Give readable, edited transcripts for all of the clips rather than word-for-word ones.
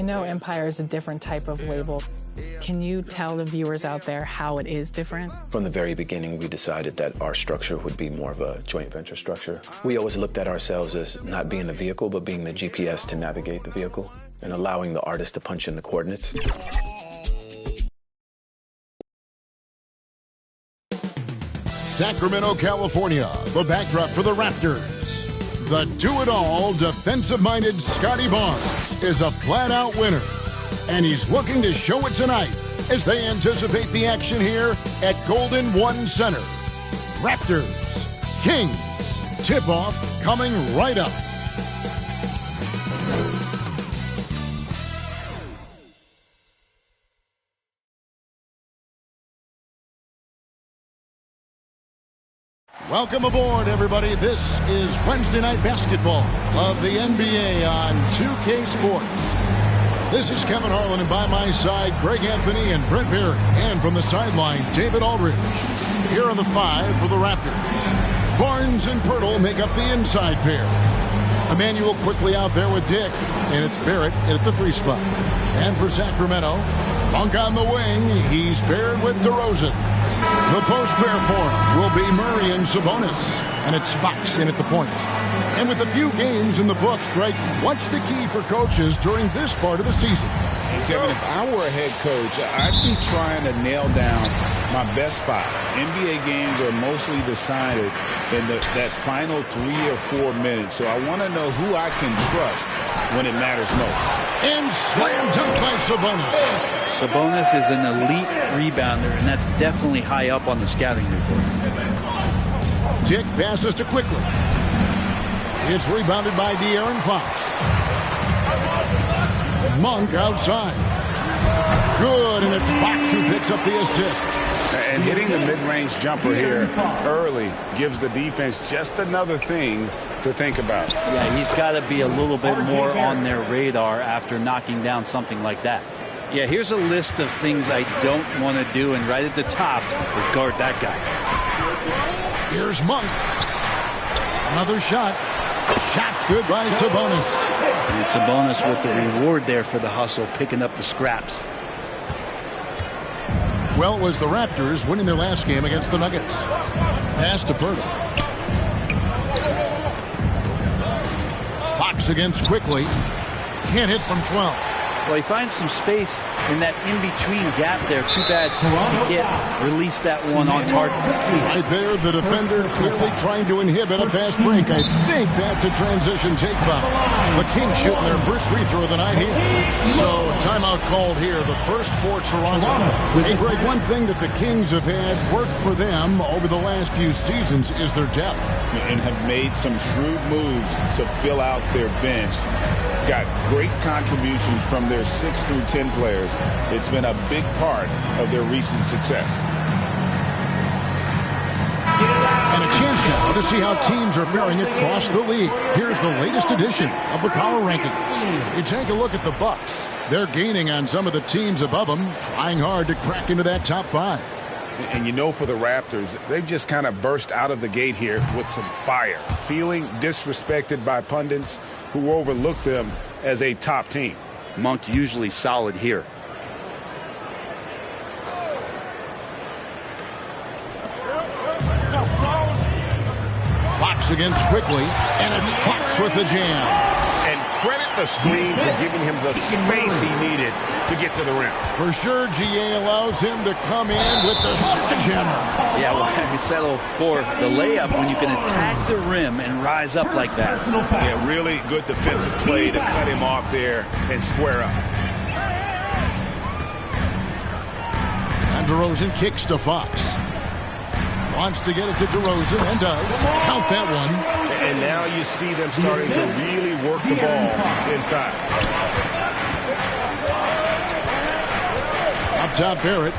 know Empire is a different type of label. Can you tell the viewers out there how it is different? From the very beginning, we decided that our structure would be more of a joint venture structure. We always looked at ourselves as not being the vehicle, but being the GPS to navigate the vehicle and allowing the artist to punch in the coordinates. Sacramento, California, the backdrop for the Raptors. The do-it-all, defensive-minded Scotty Barnes is a flat-out winner, and he's looking to show it tonight as they anticipate the action here at Golden One Center. Raptors, Kings, tip-off coming right up. Welcome aboard, everybody. This is Wednesday Night Basketball of the NBA on 2K Sports. This is Kevin Harlan, and by my side, Greg Anthony and Brent Berry. And from the sideline, David Aldridge. Here are the five for the Raptors. Barnes and Pirtle make up the inside pair. Emmanuel quickly out there with Dick, and it's Barrett at the 3 spot. And for Sacramento, Monk on the wing. He's paired with DeRozan. The post pair for him will be Murray and Sabonis. And it's Fox in at the point. And with a few games in the books, Greg, what's the key for coaches during this part of the season? Hey, Kevin, if I were a head coach, I'd be trying to nail down my best 5. NBA games are mostly decided in that final 3 or 4 minutes. So I want to know who I can trust when it matters most. And slam dunk by Sabonis. Sabonis is an elite rebounder, and that's definitely high up on the scouting report. Dick passes to Quickly. It's rebounded by De'Aaron Fox. Monk outside. Good, and it's Fox who picks up the assist. And hitting the mid-range jumper here early gives the defense just another thing to think about. Yeah, he's got to be a little bit more on their radar after knocking down something like that. Yeah, here's a list of things I don't want to do, and right at the top is guard that guy. Here's Monk. Another shot. Shot's good by Sabonis. And Sabonis with the reward there for the hustle, picking up the scraps. Well, it was the Raptors winning their last game against the Nuggets. Pass to Pirtle. Fox against Quickly. Can't hit from 12. Well, he finds some space in that in-between gap there. Too bad he can't release that one on target. Right there, the defender clearly trying to inhibit a fast break. I think that's a transition take foul. The Kings shooting their first free throw of the night here. So, timeout called here, the first for Toronto. Hey, Greg, one thing that the Kings have had work for them over the last few seasons is their depth. And have made some shrewd moves to fill out their bench. Got great contributions from their 6 through 10 players. It's been a big part of their recent success. And a chance now to see how teams are faring across the league. Here's the latest edition of the Power Rankings. You take a look at the Bucks. They're gaining on some of the teams above them, trying hard to crack into that top 5. And you know, for the Raptors, they've just kind of burst out of the gate here with some fire, feeling disrespected by pundits who overlook them as a top team. Monk usually solid here. Fox against Quickly, and it's Fox with the jam. And credit the screen for giving him the space he needed to get to the rim. For sure, GA allows him to come in with the sledgehammer. Yeah, well, you settle for the layup when you can attack the rim and rise up like that. Yeah, really good defensive play to cut him off there and square up. And DeRozan kicks to Fox. Wants to get it to DeRozan and does. Count that one. And now you see them starting to really work the ball inside. Up top, Barrett.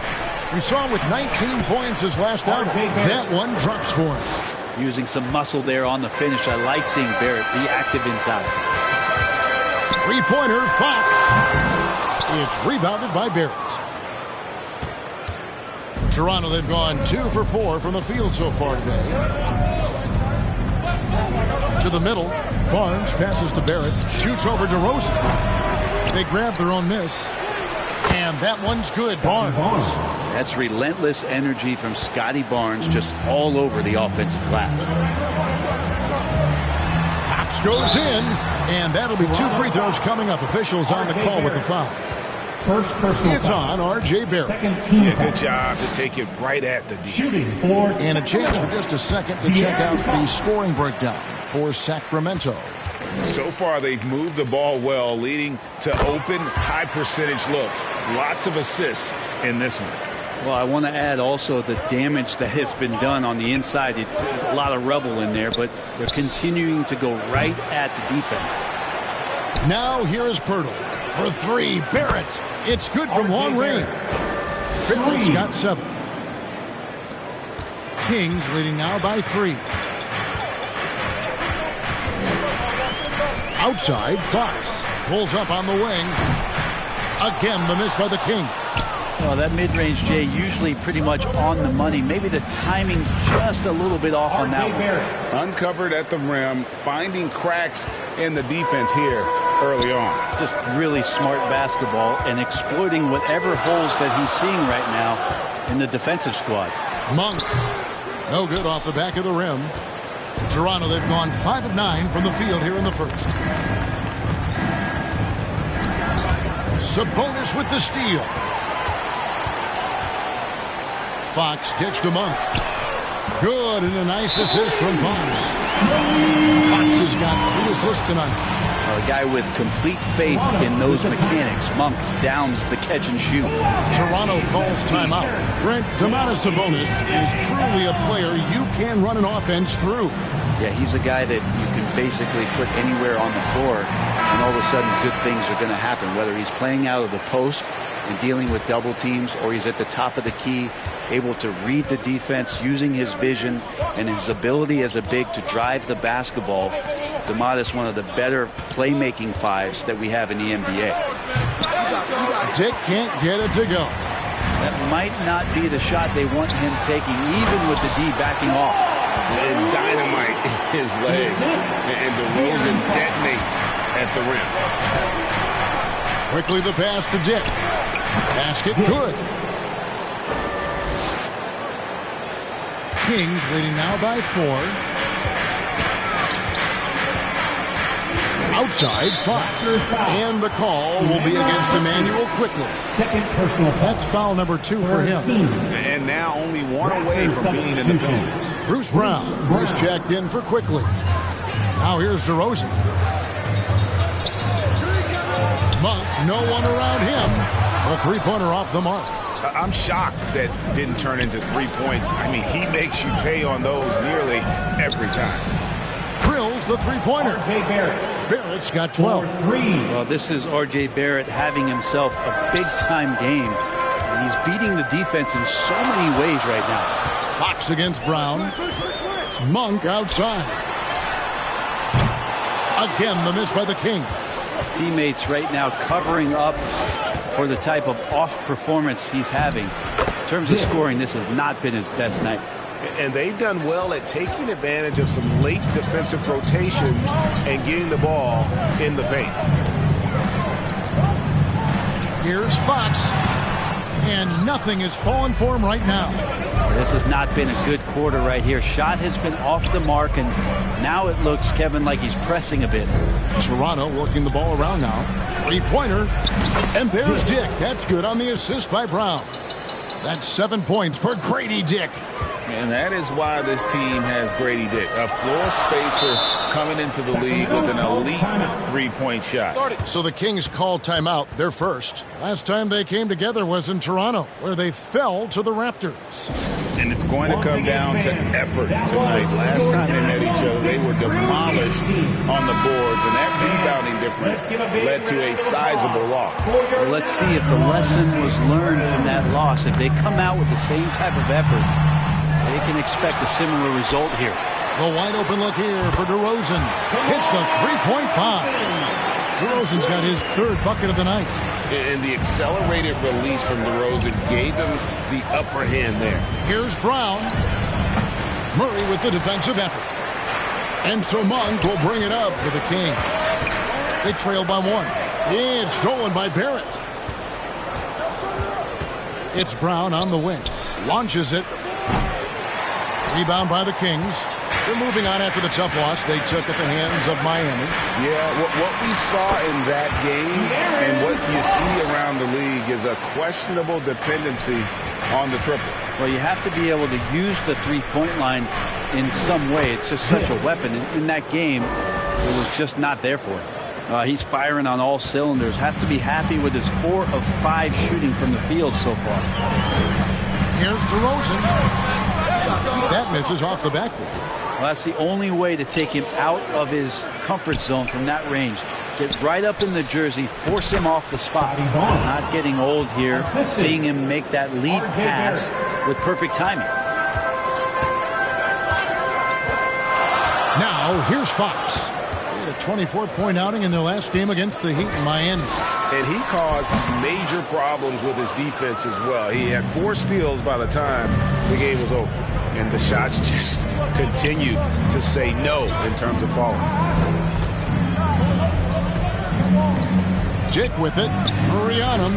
We saw him with 19 points his last outing. That one drops for him. Using some muscle there on the finish. I like seeing Barrett be active inside. Three-pointer, Fox. It's rebounded by Barrett. Toronto, they've gone 2 for 4 from the field so far today. To the middle. Barnes passes to Barrett. Shoots over DeRozan. They grab their own miss. And that one's good. Barnes. That's relentless energy from Scotty Barnes, just all over the offensive glass. Fox goes in, and that'll be 2 free throws coming up. Officials on the call with the foul. First personal It's on R.J. Barrett. Good job to take it right at the D. And a chance for just a second to check out the scoring breakdown for Sacramento. So far, they've moved the ball well, leading to open, high-percentage looks. Lots of assists in this one. Well, I want to add also the damage that has been done on the inside. It's a lot of rubble in there, but they're continuing to go right at the defense. Now here is Pirtle for 3. Barrett. It's good from long range. Barrett's got 7. Kings leading now by 3. Outside, Fox pulls up on the wing. Again, the miss by the Kings. Well, that mid-range, Jay, usually pretty much on the money. Maybe the timing just a little bit off on that one. Uncovered at the rim, finding cracks in the defense here early on. Just really smart basketball and exploiting whatever holes that he's seeing right now in the defensive squad. Monk, no good off the back of the rim. Toronto, they've gone 5 of 9 from the field here in the first. Sabonis with the steal. Fox gets to Monk. Good, and a nice assist from Fox. Fox has got 3 assists tonight. A guy with complete faith in those mechanics. Monk downs the catch and shoot. Toronto calls timeout. Brent, Domantas Sabonis is truly a player you can run an offense through. Yeah, he's a guy that you can basically put anywhere on the floor, and all of a sudden good things are going to happen, whether he's playing out of the post and dealing with double teams, or he's at the top of the key, able to read the defense using his vision and his ability as a big to drive the basketball. Domantas, one of the better playmaking 5s that we have in the NBA. Dick can't get it to go. That might not be the shot they want him taking, even with the D backing off. And dynamite in his legs. And DeRozan detonates at the rim. Quickly the pass to Dick. Basket good. Kings leading now by 4. Outside, Fox. And the call will be against Emmanuel quickly. Second personal foul. That's foul number 2 for him. And now only 1 away from being in the paint. Bruce Brown was checked in for quickly. Now here's DeRozan. Monk, no one around him. A 3-pointer off the mark. I'm shocked that didn't turn into 3 points. I mean, he makes you pay on those nearly every time. Drills the 3-pointer. Barrett's got 12. Well, this is R.J. Barrett having himself a big-time game. And he's beating the defense in so many ways right now. Fox against Brown. Monk outside. Again, the miss by the Kings. Teammates right now covering up for the type of off performance he's having. In terms of scoring, this has not been his best night. And they've done well at taking advantage of some late defensive rotations and getting the ball in the paint. Here's Fox. And nothing is falling for him right now. This has not been a good quarter right here. Shot has been off the mark, and now it looks, Kevin, like he's pressing a bit. Toronto working the ball around now. 3-pointer. And there's Dick. That's good on the assist by Brown. That's 7 points for Grady Dick. And that is why this team has Grady Dick, a floor spacer coming into the league with an elite 3-point shot. So the Kings call timeout, their first. Last time they came together was in Toronto, where they fell to the Raptors. And it's going to come down to effort tonight. Last time they met each other, they were demolished on the boards, and that rebounding difference led to a sizable loss. Well, let's see if the lesson was learned from that loss. If they come out with the same type of effort, they can expect a similar result here. The wide open look here for DeRozan. Hits the 3-point bomb. DeRozan's got his 3rd bucket of the night. And the accelerated release from DeRozan gave him the upper hand there. Here's Brown. Murray with the defensive effort. And so Monk will bring it up for the Kings. They trail by 1. It's stolen by Barrett. It's Brown on the wing. Launches it. Rebound by the Kings. They're moving on after the tough loss they took at the hands of Miami. Yeah, what we saw in that game and what you see around the league is a questionable dependency on the triple. Well, you have to be able to use the three-point line in some way. It's just such a weapon. In that game, it was just not there for him. He's firing on all cylinders. Has to be happy with his 4 of 5 shooting from the field so far. Here's DeRozan. That misses off the backboard. Well, that's the only way to take him out of his comfort zone from that range. Get right up in the jersey, force him off the spot. Not getting old here, seeing him make that lead pass with perfect timing. Now, here's Fox. They had a 24-point outing in their last game against the Heat in Miami. And he caused major problems with his defense as well. He had 4 steals by the time the game was over. And the shots just continue to say no in terms of falling. Dick with it. Murray on him.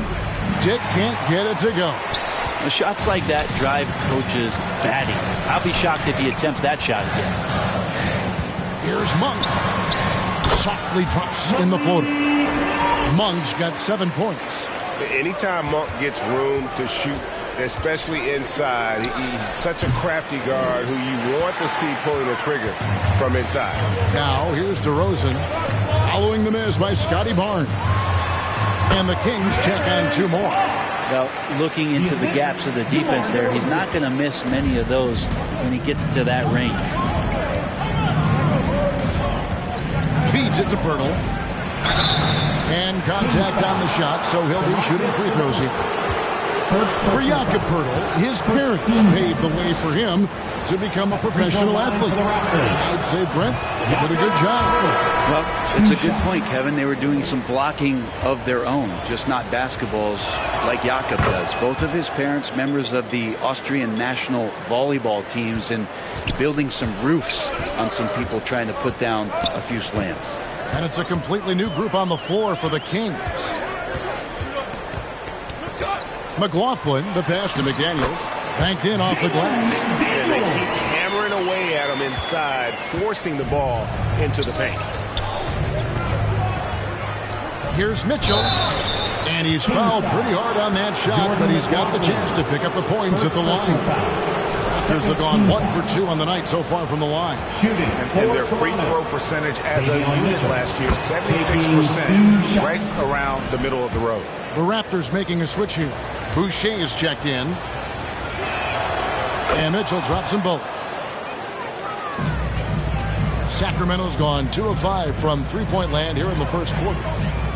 Dick can't get it to go. The shots like that drive coaches batty. I'll be shocked if he attempts that shot again. Here's Monk. Softly drops in the floater. Monk's got 7 points. Anytime Monk gets room to shoot, especially inside, he's such a crafty guard who you want to see pulling the trigger from inside. Now here's DeRozan following the miss by Scotty Barnes. And the Kings check on 2 more. Well, looking into the gaps of the defense there, he's not going to miss many of those when he gets to that range. Feeds it to Pirtle. And contact on the shot, so he'll be shooting free throws here. For Jakob Pirtle, his parents paved the way for him to become a professional athlete. I'd say, Brent, you did a good job. Well, it's a good point, Kevin. They were doing some blocking of their own, just not basketballs like Jakob does. Both of his parents, members of the Austrian national volleyball teams, and building some roofs on some people trying to put down a few slams. And it's a completely new group on the floor for the Kings. McLaughlin, the pass to McDaniels, banked in off the glass. And they keep hammering away at him inside, forcing the ball into the paint. Here's Mitchell. And he's fouled pretty hard on that shot, but he's got the chance to pick up the points at the line. Raptors have gone 1 for 2 on the night so far from the line. And their free throw percentage as a unit last year, 76%, right around the middle of the road. The Raptors making a switch here. Boucher is checked in. And Mitchell drops them both. Sacramento's gone 2 of 5 from three-point land here in the first quarter.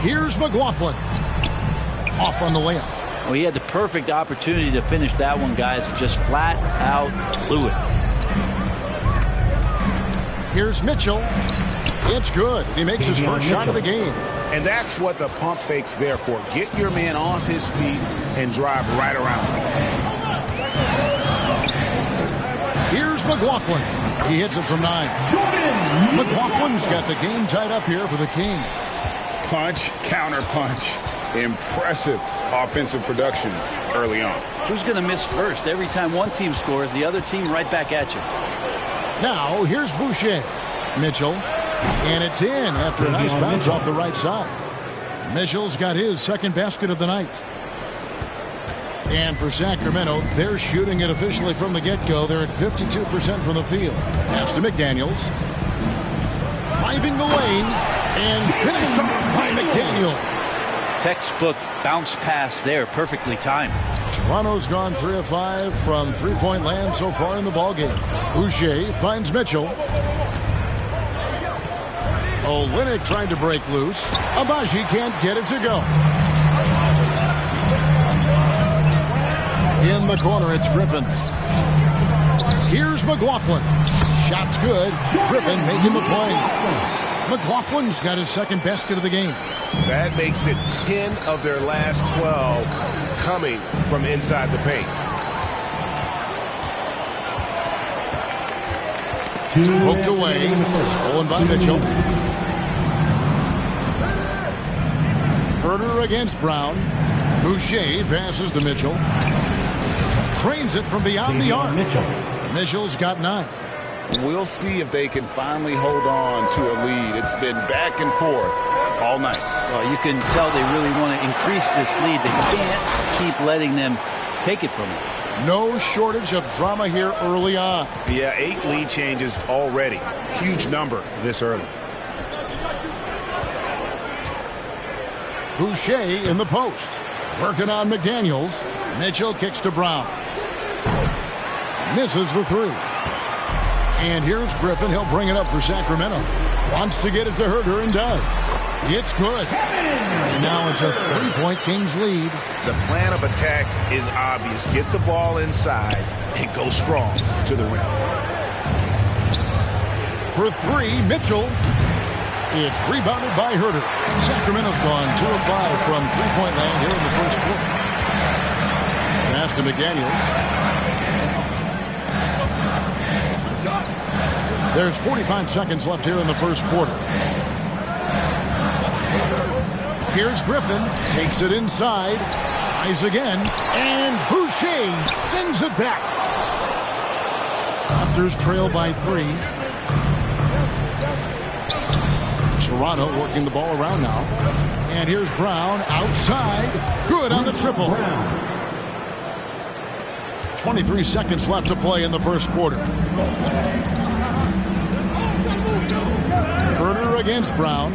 Here's McLaughlin. Off on the layup. Well, he had the perfect opportunity to finish that one, guys, and just flat out blew it. Here's Mitchell. It's good. He makes his first shot of the game. And that's what the pump fake's there for. Get your man off his feet and drive right around him. Here's McLaughlin. He hits it from 9. McLaughlin's got the game tied up here for the Kings. Punch, counter punch. Impressive offensive production early on. Who's going to miss first? Every time one team scores, the other team right back at you. Now, here's Boucher. Mitchell. And it's in after a nice bounce off the right side. Mitchell's got his second basket of the night. And for Sacramento, they're shooting it officially from the get-go. They're at 52% from the field. Pass to McDaniels. Driving the lane. And finished off by McDaniels. Textbook bounce pass there, perfectly timed. Toronto's gone 3 of 5 from three-point land so far in the ballgame. Boucher finds Mitchell. Olynyk trying to break loose. Abaji can't get it to go. In the corner, it's Griffin. Here's McLaughlin. Shot's good. Griffin making the play. McLaughlin's got his second basket of the game. That makes it 10 of their last 12 coming from inside the paint. Hooked away. Stolen by Mitchell. Herter against Brown. Boucher passes to Mitchell. Trains it from beyond the arc. Mitchell's got 9. We'll see if they can finally hold on to a lead. It's been back and forth all night. Well, you can tell they really want to increase this lead. They can't keep letting them take it from them. No shortage of drama here early on. Yeah, 8 lead changes already. Huge number this early. Boucher in the post. Working on McDaniels. Mitchell kicks to Brown. Misses the 3. And here's Griffin. He'll bring it up for Sacramento. Wants to get it to Herter and does. It's good. And now it's a 3-point Kings lead. The plan of attack is obvious. Get the ball inside and go strong to the rim. For 3, Mitchell. It's rebounded by Herter. Sacramento's gone 2 of 5 from 3-point land here in the first quarter. Pass to McDaniels. There's 45 seconds left here in the first quarter. Here's Griffin. Takes it inside. Tries again. And Boucher sends it back. Raptors trail by 3. Toronto working the ball around now. And here's Brown outside. Good on the triple. 23 seconds left to play in the first quarter. Herter against Brown.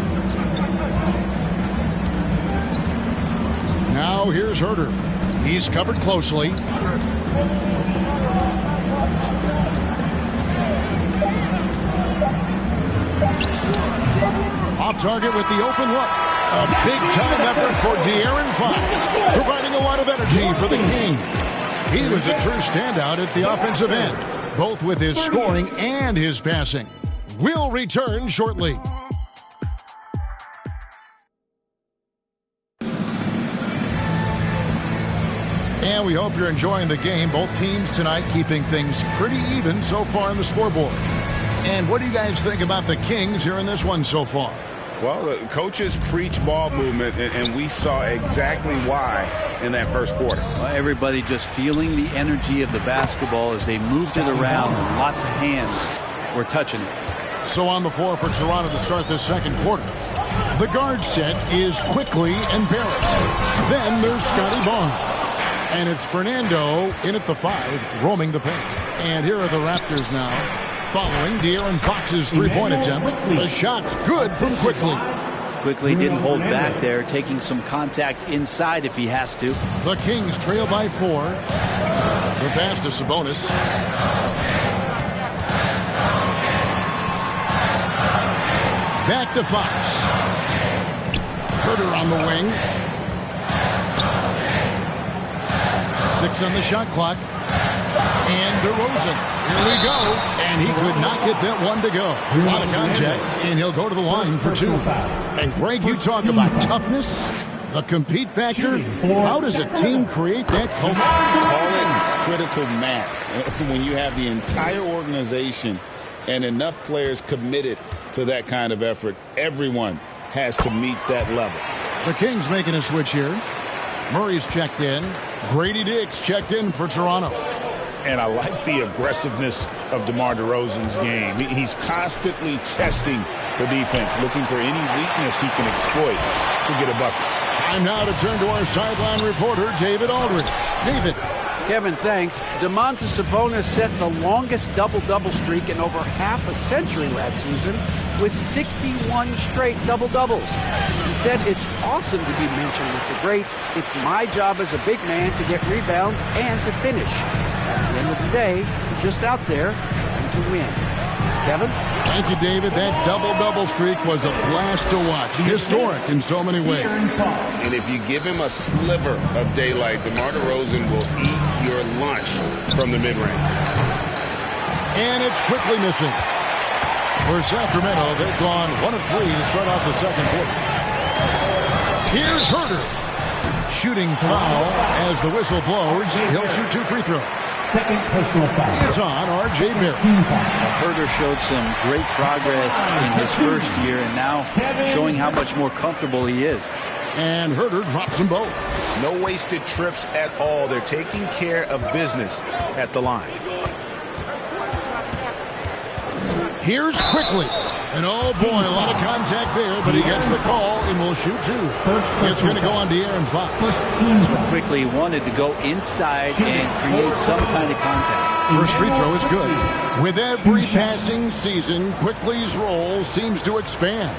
Now here's Herter. He's covered closely. Off target with the open look. A big-time effort for De'Aaron Fox, providing a lot of energy for the Kings. He was a true standout at the offensive end, both with his scoring and his passing. We'll return shortly. And we hope you're enjoying the game. Both teams tonight keeping things pretty even so far on the scoreboard. And what do you guys think about the Kings here in this one so far? Well, the coaches preach ball movement, and we saw exactly why in that first quarter. Well, everybody just feeling the energy of the basketball as they moved it around, and lots of hands were touching it. So on the floor for Toronto to start this second quarter. The guard set is Quickly and Barrett. Then there's Scotty Barnes. And it's Fernando in at the 5, roaming the paint. And here are the Raptors now, following De'Aaron Fox's 3-point attempt. The shot's good from Quickly. Quickly didn't hold back there, taking some contact inside if he has to. The Kings trail by 4. The pass to Sabonis. Back to Fox. Herter on the wing. 6 on the shot clock. And DeRozan. Here we go. And he could not get that one to go. A lot of contact, and he'll go to the line for 2. And Greg, you talk about toughness, the compete factor. How does a team create that culture? Call it critical mass. When you have the entire organization and enough players committed to that kind of effort, everyone has to meet that level. The Kings making a switch here. Murray's checked in. Grady Diggs checked in for Toronto. And I like the aggressiveness of DeMar DeRozan's game. He's constantly testing the defense, looking for any weakness he can exploit to get a bucket. Time now to turn to our sideline reporter, David Aldridge. David. Kevin, thanks. Domantas Sabonis set the longest double-double streak in over half a century last season with 61 straight double-doubles. He said, "It's awesome to be mentioned with the greats. It's my job as a big man to get rebounds and to finish. At the end of the day, we're just out there trying to win." Kevin? Thank you, David. That double-double streak was a blast to watch. Historic in so many ways. And if you give him a sliver of daylight, DeMar DeRozan will eat your lunch from the mid-range. And it's quickly missing. For Sacramento, they've gone 1 of 3 to start off the second quarter. Here's Herter. Shooting foul as the whistle blows. He'll shoot 2 free throws. Second personal foul. It's on R.J. Barrett. Herter showed some great progress in his first year and now showing how much more comfortable he is. And Herter drops them both. No wasted trips at all. They're taking care of business at the line. Here's Quickly. And oh boy, a lot of contact there, but he gets the call and will shoot two. It's going to go on De'Aaron Fox. Quickly wanted to go inside and create some kind of contact. First free throw is good. With every passing season, Quickly's role seems to expand.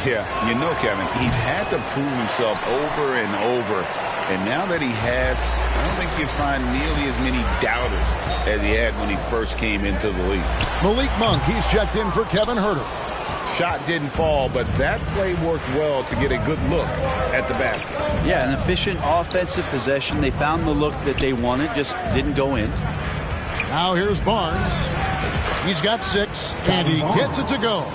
Yeah, you know, Kevin, he's had to prove himself over and over. And now that he has, I don't think you'll find nearly as many doubters as he had when he first came into the league. Malik Monk, he's checked in for Kevin Herter. Shot didn't fall, but that play worked well to get a good look at the basket. Yeah, an efficient offensive possession. They found the look that they wanted, just didn't go in. Now here's Barnes. He's got 6, and he gets it to go.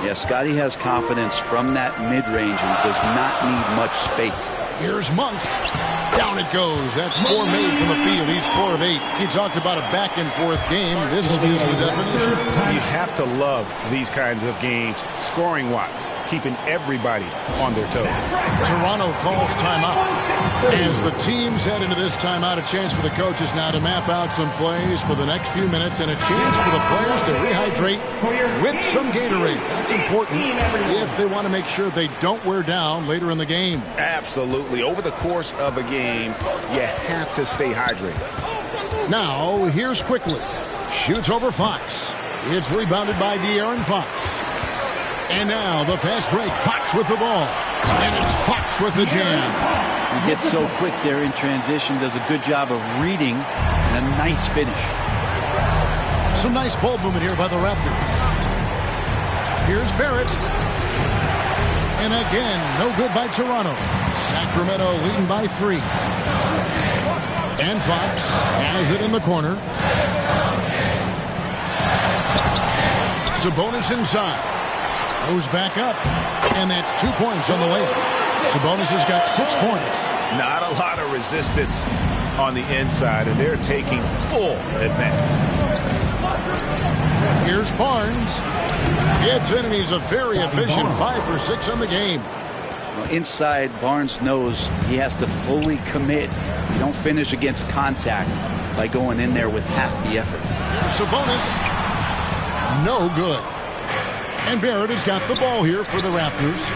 Yeah, Scotty has confidence from that mid-range and does not need much space. Here's Monk. Down it goes. That's 4 made from the field. He's 4 of 8. He talked about a back-and-forth game. This is the definition. You have to love these kinds of games, scoring-wise, keeping everybody on their toes. Toronto calls timeout. As the teams head into this timeout, a chance for the coaches now to map out some plays for the next few minutes and a chance for the players to rehydrate with some Gatorade. That's important if they want to make sure they don't wear down later in the game. Absolutely. Over the course of a game, you have to stay hydrated. Now, here's Quickly. Shoots over Fox. It's rebounded by De'Aaron Fox. And now the fast break. Fox with the ball. And it's Fox with the jam. He gets so quick there in transition, does a good job of reading, and a nice finish. Some nice ball movement here by the Raptors. Here's Barrett. And again, no good by Toronto. Sacramento leading by 3. And Fox has it in the corner. Sabonis inside. Goes back up. And that's 2 points on the way. Sabonis has got 6 points. Not a lot of resistance on the inside, and they're taking full advantage. Here's Barnes. Gets in, and he's a very efficient 5 for 6 on the game. Well, inside, Barnes knows he has to fully commit. You don't finish against contact by going in there with half the effort. Here's Sabonis. No good. And Barrett has got the ball here for the Raptors.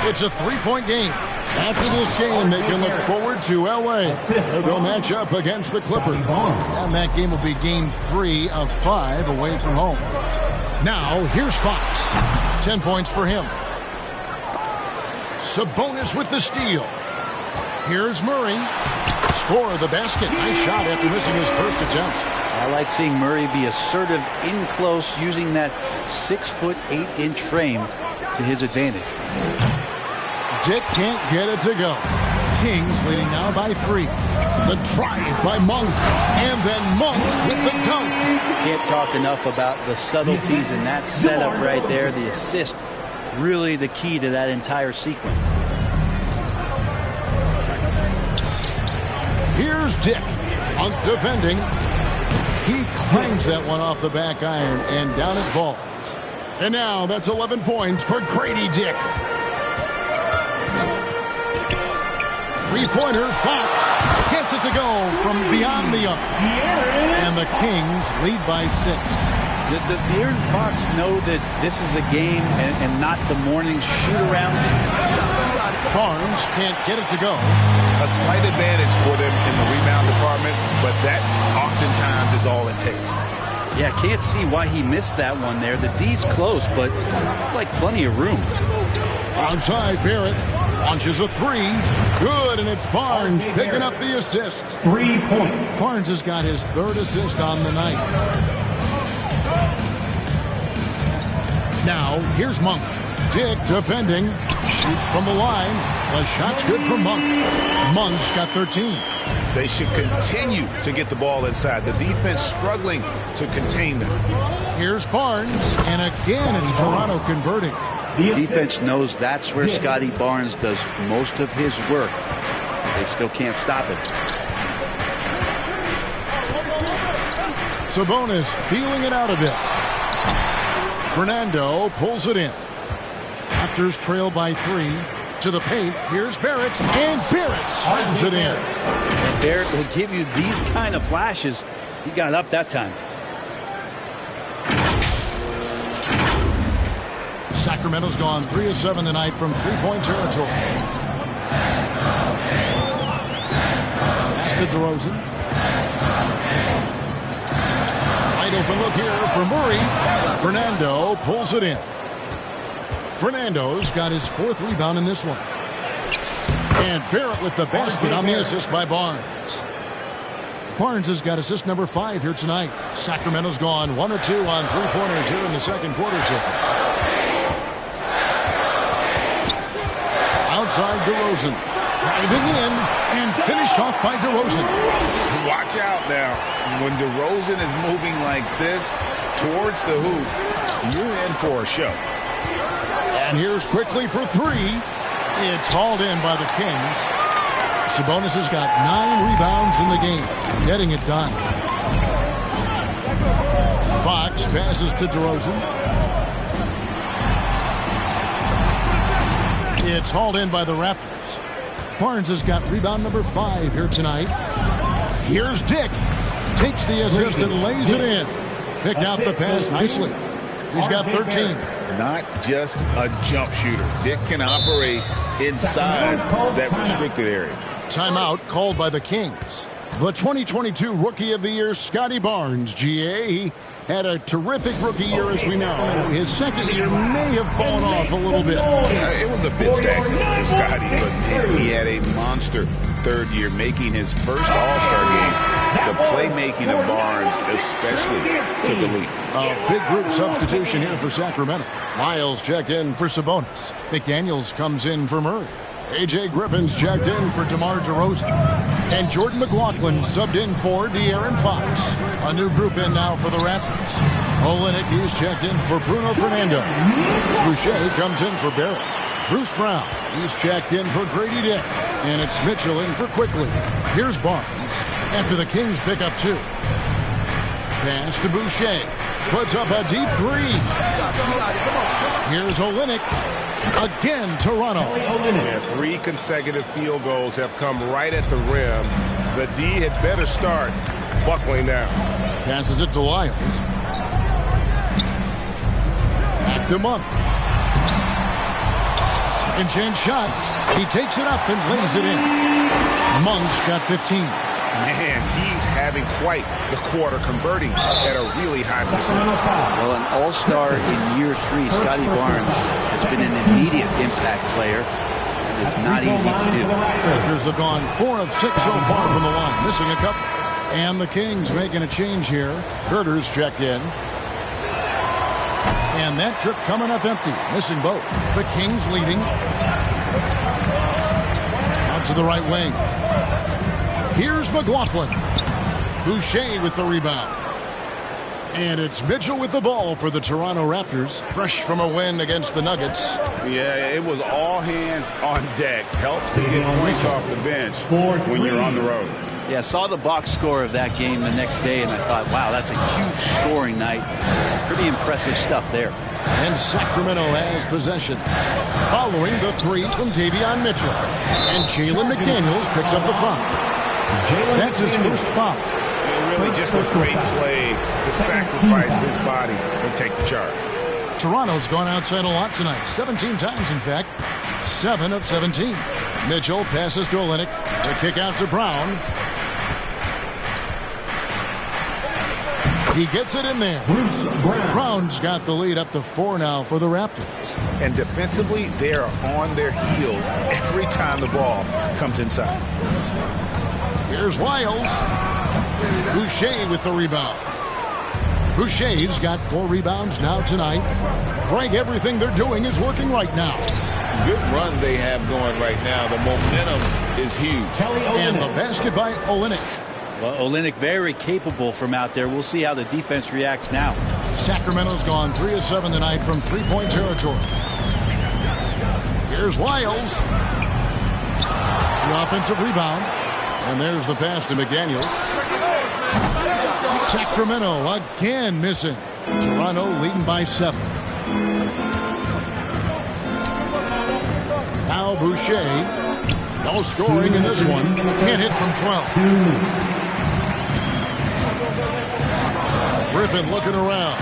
It's a 3-point game. After this game, they can look forward to L.A. They'll match up against the Clippers. And that game will be game 3 of 5 away from home. Now, here's Fox. 10 points for him. Sabonis with the steal. Here's Murray. Score the basket. Nice shot after missing his first attempt. I like seeing Murray be assertive in close, using that 6'8" frame to his advantage. Dick can't get it to go. Kings leading now by 3. The drive by Monk. And then Monk with the dunk. Can't talk enough about the subtleties in that setup right there. The assist, really the key to that entire sequence. Here's Dick. Monk defending. He clangs that one off the back iron, and down it falls. And now that's 11 points for Grady Dick. Three-pointer, Fox gets it to go from beyond the arc. And the Kings lead by 6. Does De'Aaron Fox know that this is a game and not the morning shoot-around? Barnes can't get it to go. A slight advantage for them in the rebound department, but that oftentimes is all it takes. Yeah, can't see why he missed that one there. The D's close, but like plenty of room. Outside, Barrett launches a 3. Good, and it's Barnes picking up the assist. 3 points. Barnes has got his 3rd assist on the night. Now, here's Monk. Dick defending. Shoots from the line. The shot's good for Monk. Monk's got 13. They should continue to get the ball inside. The defense struggling to contain them. Here's Barnes. And again, it's Toronto converting. Defense knows that's where Scotty Barnes does most of his work. They still can't stop it. Sabonis feeling it out a bit. Fernando pulls it in. Raptors trail by 3. To the paint. Here's Barrett. And Barrett slams it in. Barrett will give you these kind of flashes. He got up that time. Sacramento's gone 3 of 7 tonight from three-point territory. Pass to DeRozan. Wide open look here for Murray. Fernando pulls it in. Fernando's got his 4th rebound in this one. And Barrett with the basket on the assist by Barnes. Barnes has got assist number 5 here tonight. Sacramento's gone 1 of 2 on three-pointers here in the second quarter so far. Outside DeRozan. Driving in and finished off by DeRozan. Watch out now. When DeRozan is moving like this towards the hoop, you're in for a show. And here's quickly for 3. It's hauled in by the Kings. Sabonis has got 9 rebounds in the game, getting it done. Fox passes to DeRozan. It's hauled in by the Raptors. Barnes has got rebound number 5 here tonight. Here's Dick. Takes the assist and lays it in. Picked out the pass nicely. He's got 13. Not just a jump shooter. Dick can operate inside that restricted area. Timeout called by the Kings. The 2022 Rookie of the Year, Scotty Barnes, GA. He had a terrific rookie year, as we know. His second year may have fallen off a little bit. It was a bit stagnant for Scotty, but he had a monster third year, making his first All-Star game. The playmaking of Barnes especially took the lead. A big group substitution here for Sacramento. Miles checked in for Sabonis. McDaniels comes in for Murray. A.J. Griffin's checked in for DeMar DeRozan. And Jordan McLaughlin subbed in for De'Aaron Fox. A new group in now for the Raptors. Olynyk, he's checked in for Bruno Fernando. Boucher comes in for Barrett. Bruce Brown, he's checked in for Grady Dick. And it's Mitchell in for Quickly. Here's Barnes after the Kings pick up 2. Pass to Boucher. Puts up a deep 3. Here's Olynyk. Again, Toronto. And 3 consecutive field goals have come right at the rim. The D had better start buckling down. Passes it to Lyles. Back to Monk. Second chance shot. He takes it up and lays it in. Monk's got 15. Man, he's having quite the quarter, converting at a really high percentage. Well, an all-star in year 3, Scotty Barnes has been an immediate impact player. And it's not easy to do. Raptors have gone 4 of 6 so far from the line, missing a couple. And the Kings making a change here. Herter's checked in. And that trip coming up empty, missing both. The Kings leading. Out to the right wing. Here's McLaughlin. Boucher with the rebound. And it's Mitchell with the ball for the Toronto Raptors. Fresh from a win against the Nuggets. Yeah, it was all hands on deck. Helps to get points off the bench when you're on the road. Yeah, I saw the box score of that game the next day, and I thought, wow, that's a huge scoring night. Pretty impressive stuff there. And Sacramento has possession. Following the 3 from Davion Mitchell. And Jalen McDaniels picks up the foul. That's his first foul. Really just a great play to sacrifice his body and take the charge. Toronto's gone outside a lot tonight. 17 times, in fact. 7 of 17. Mitchell passes to Olynyk. The kick out to Brown. He gets it in there. Brown's got the lead up to 4 now for the Raptors. And defensively, they are on their heels every time the ball comes inside. Here's Lyles. Boucher with the rebound. Boucher's got 4 rebounds now tonight. Greg, everything they're doing is working right now. Good run they have going right now. The momentum is huge. And the basket by Olynyk. Well, Olynyk very capable from out there. We'll see how the defense reacts now. Sacramento's gone 3 of 7 tonight from three-point territory. Here's Lyles. The offensive rebound. And there's the pass to McDaniels. Sacramento again missing. Toronto leading by 7. Now Boucher. No scoring in this one. Can't hit from 12. Griffin looking around.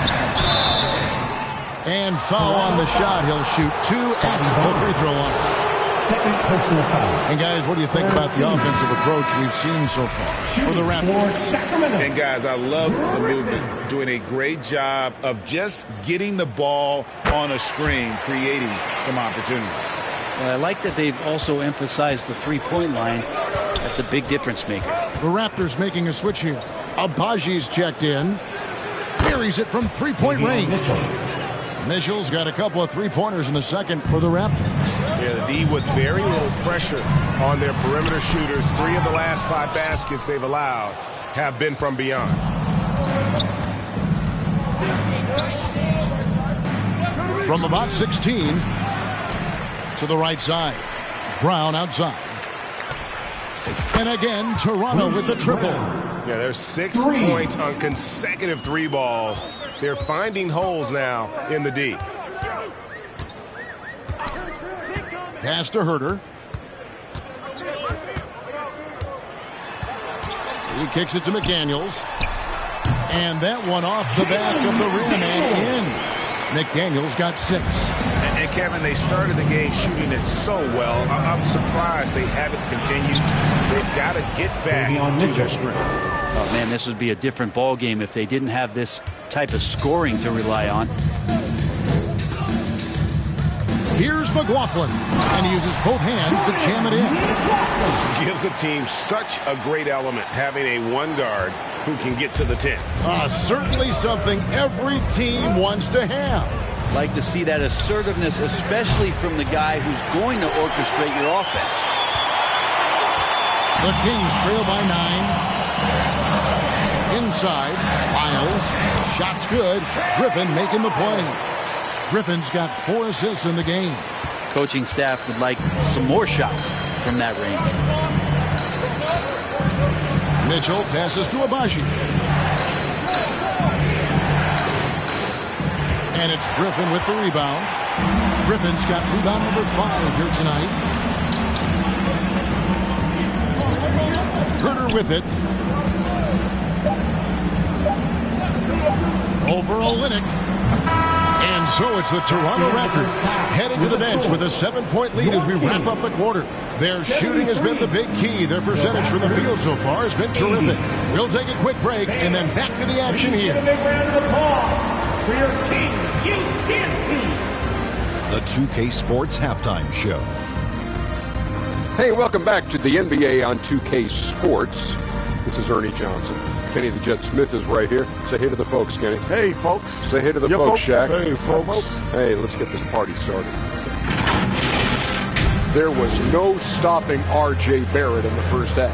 And foul on the shot. He'll shoot 2 at the free throw line. Second personal foul. And guys, what do you think about the offensive approach we've seen so far for the Raptors? Sacramento. And guys, I love the movement. Doing a great job of just getting the ball on a string, creating some opportunities. Well, I like that they've also emphasized the three-point line. That's a big difference maker. The Raptors making a switch here. Abaji's checked in. Buries it from three-point range. Mitchell's got a couple of three-pointers in the second for the Raptors. Yeah, the D with very little pressure on their perimeter shooters. 3 of the last 5 baskets they've allowed have been from beyond. From about 16 to the right side. Brown outside. And again, Toronto with the triple. Yeah, there's 6 points on consecutive 3 balls. They're finding holes now in the D. Pass to Herter. He kicks it to McDaniels. And that one off the back of the rim and in. McDaniels got 6. And Kevin, they started the game shooting it so well. I'm surprised they haven't continued. They've got to get back to their strength. Oh, man, this would be a different ball game if they didn't have this type of scoring to rely on. Here's McLaughlin, and he uses both hands to jam it in. Gives the team such a great element, having a 1 guard who can get to the 10. Certainly something every team wants to have. Like to see that assertiveness, especially from the guy who's going to orchestrate your offense. The Kings trail by 9. Inside, Miles. Shot's good. Griffin making the play. Griffin's got 4 assists in the game. Coaching staff would like some more shots from that range. Mitchell passes to Abaji. And it's Griffin with the rebound. Griffin's got rebound number 5 here tonight. Herter with it. Over Olynyk. And so it's the Toronto Raptors heading to the bench with a 7-point lead as we wrap up the quarter. Their shooting has been the big key. Their percentage from the field so far has been terrific. We'll take a quick break and then back to the action here. For your Kings Youth Dance Team. The 2K Sports Halftime Show. Hey, welcome back to the NBA on 2K Sports. This is Ernie Johnson. Kenny the Jet Smith is right here. Say hey to the folks, Kenny. Hey, folks. Say hey to the folks, Shaq. Hey, folks. Hey, let's get this party started. There was no stopping R.J. Barrett in the first half.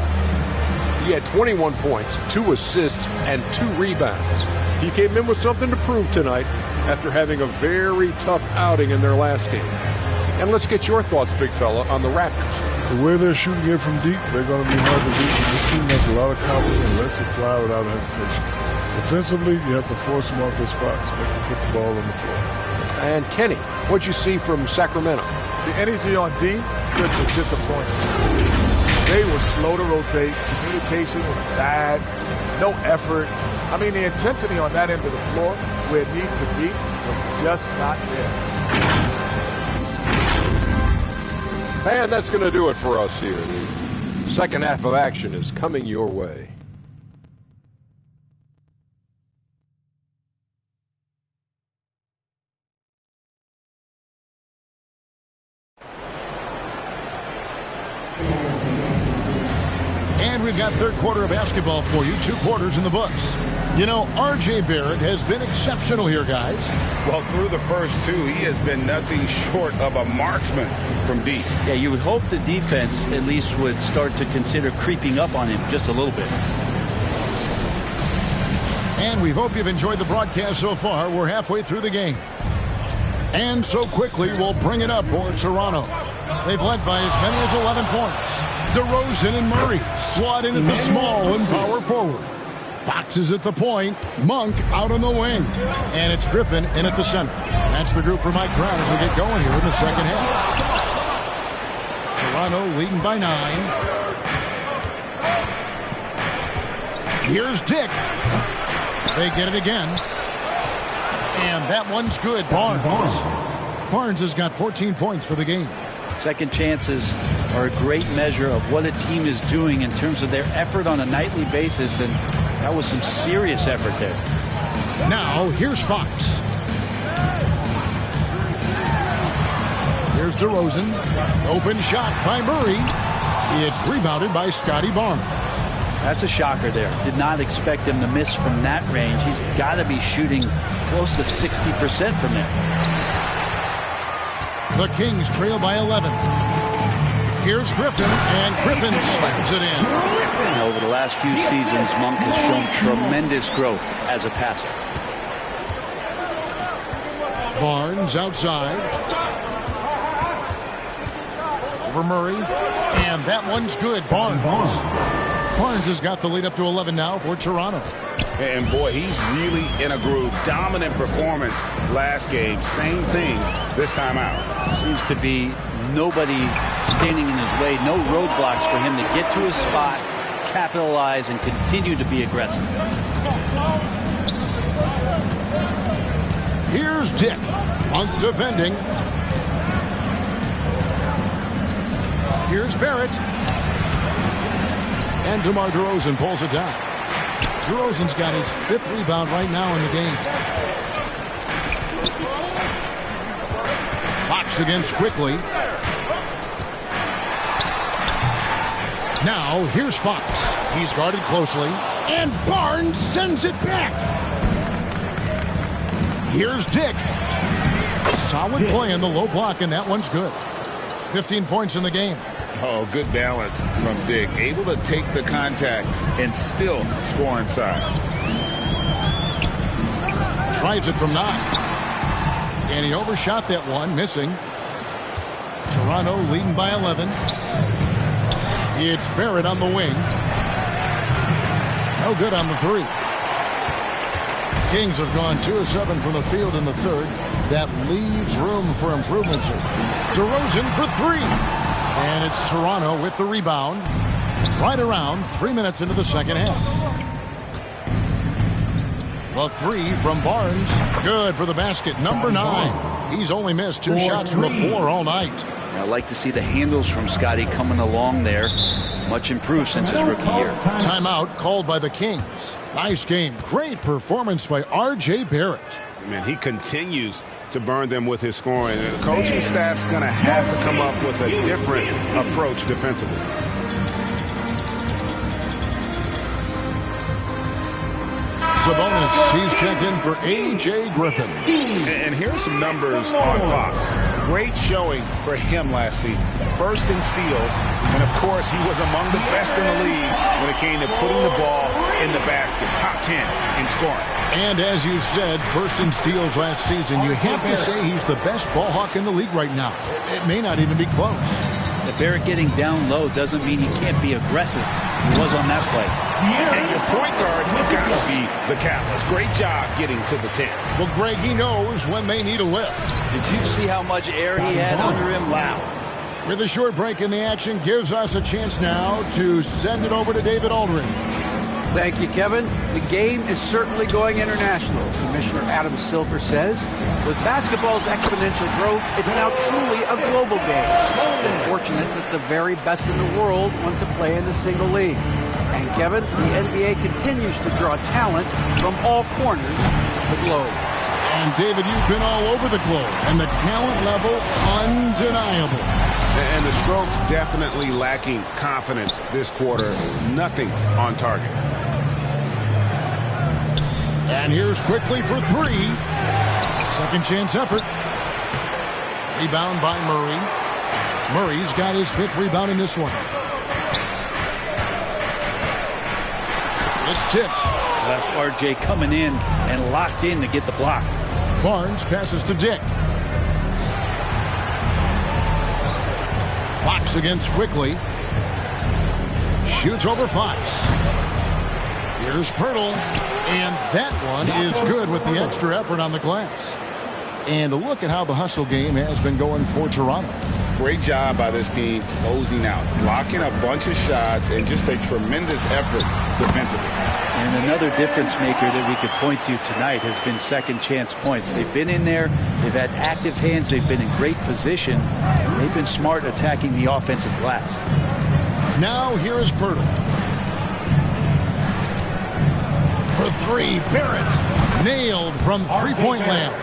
He had 21 points, 2 assists, and 2 rebounds. He came in with something to prove tonight after having a very tough outing in their last game. And let's get your thoughts, big fella, on the Raptors. The way they're shooting it from deep, they're going to be hard to beat. This team has a lot of confidence and lets it fly without hesitation. Defensively, you have to force them off their spots, make them put the ball on the floor. And Kenny, what'd you see from Sacramento? The energy on D is disappointing. They were slow to rotate. Communication was bad. No effort. I mean, the intensity on that end of the floor, where it needs to be, was just not there. And that's going to do it for us here. The second half of action is coming your way. And we've got third quarter of basketball for you. 2 quarters in the books. You know, R.J. Barrett has been exceptional here, guys. Well, through the first 2, he has been nothing short of a marksman from deep. Yeah, you would hope the defense at least would start to consider creeping up on him just a little bit. And we hope you've enjoyed the broadcast so far. We're halfway through the game. And so quickly, we'll bring it up for Toronto. They've led by as many as 11 points. DeRozan and Murray slot in at the small and power forward. Fox is at the point. Monk out on the wing. And it's Griffin in at the center. That's the group for Mike Brown as we get going here in the second half. Toronto leading by 9. Here's Dick. They get it again. And that one's good. Barnes has got 14 points for the game. Second chances are a great measure of what a team is doing in terms of their effort on a nightly basis, and that was some serious effort there. Now, here's Fox. Here's DeRozan. Open shot by Murray. It's rebounded by Scotty Barnes. That's a shocker there. Did not expect him to miss from that range. He's got to be shooting close to 60% from there. The Kings trail by 11. Here's Griffin, and Griffin slams it in. Now, over the last few seasons, Monk has shown tremendous growth as a passer. Barnes outside. Over Murray, and that one's good. Barnes has got the lead up to 11 now for Toronto. And boy, he's really in a groove. Dominant performance last game. Same thing this time out. Seems to be nobody standing in his way. No roadblocks for him to get to his spot, capitalize, and continue to be aggressive. Here's Dick. Monk defending. Here's Barrett. And DeMar DeRozan pulls it down. DeRozan's got his 5th rebound right now in the game. Fox against Quickly. Now, here's Fox. He's guarded closely. And Barnes sends it back. Here's Dick. Solid play in the low block, and that one's good. 15 points in the game. Oh, good balance from Dick. Able to take the contact and still score inside. Tries it from 9. And he overshot that one, missing. Toronto leading by 11. It's Barrett on the wing. No good on the 3. Kings have gone 2 of 7 from the field in the 3rd. That leaves room for improvement. DeRozan for 3. And it's Toronto with the rebound. Right around 3 minutes into the second half. The 3 from Barnes. Good for the basket. Number 9. He's only missed 2 shots from the floor all night. I like to see the handles from Scotty coming along there. Much improved since his rookie year. Timeout called by the Kings. Nice game. Great performance by R.J. Barrett. Man, he continues to burn them with his scoring. And the coaching staff's going to have to come up with a different approach defensively. Sabonis, he's checked in for A.J. Griffin. And here's some numbers on Fox. Great showing for him last season. First in steals, and of course he was among the best in the league when it came to putting the ball in the basket. Top 10 in scoring. And as you said, first in steals last season, you have to say he's the best ball hawk in the league right now. It may not even be close. The Barrett getting down low doesn't mean he can't be aggressive. He was on that play. And your point guards have got to be the catalyst. Great job getting to the 10. Well, Greg, he knows when they need a lift. Did you see how much air he had under him? Wow. With a short break in the action, gives us a chance now to send it over to David Aldridge. Thank you, Kevin. The game is certainly going international. Commissioner Adam Silver says, with basketball's exponential growth, it's now truly a global game. It's fortunate that the very best in the world want to play in the single league. And Kevin, the NBA continues to draw talent from all corners of the globe. And David, you've been all over the globe, and the talent level undeniable. And the stroke definitely lacking confidence this quarter. Nothing on target. And here's Quickly for 3. Second chance effort. Rebound by Murray. Murray's got his 5th rebound in this one. It's tipped. That's RJ coming in and locked in to get the block. Barnes passes to Dick. Fox against Quickly. Shoots over Fox. Here's Pirtle. And that one is good with the extra effort on the glass. And look at how the hustle game has been going for Toronto. Great job by this team closing out, blocking a bunch of shots, and just a tremendous effort defensively. And another difference maker that we could point to tonight has been second chance points. They've been in there. They've had active hands. They've been in great position. They've been smart attacking the offensive glass. Now here is Pirtle. For three, Barrett. Nailed from three-point land.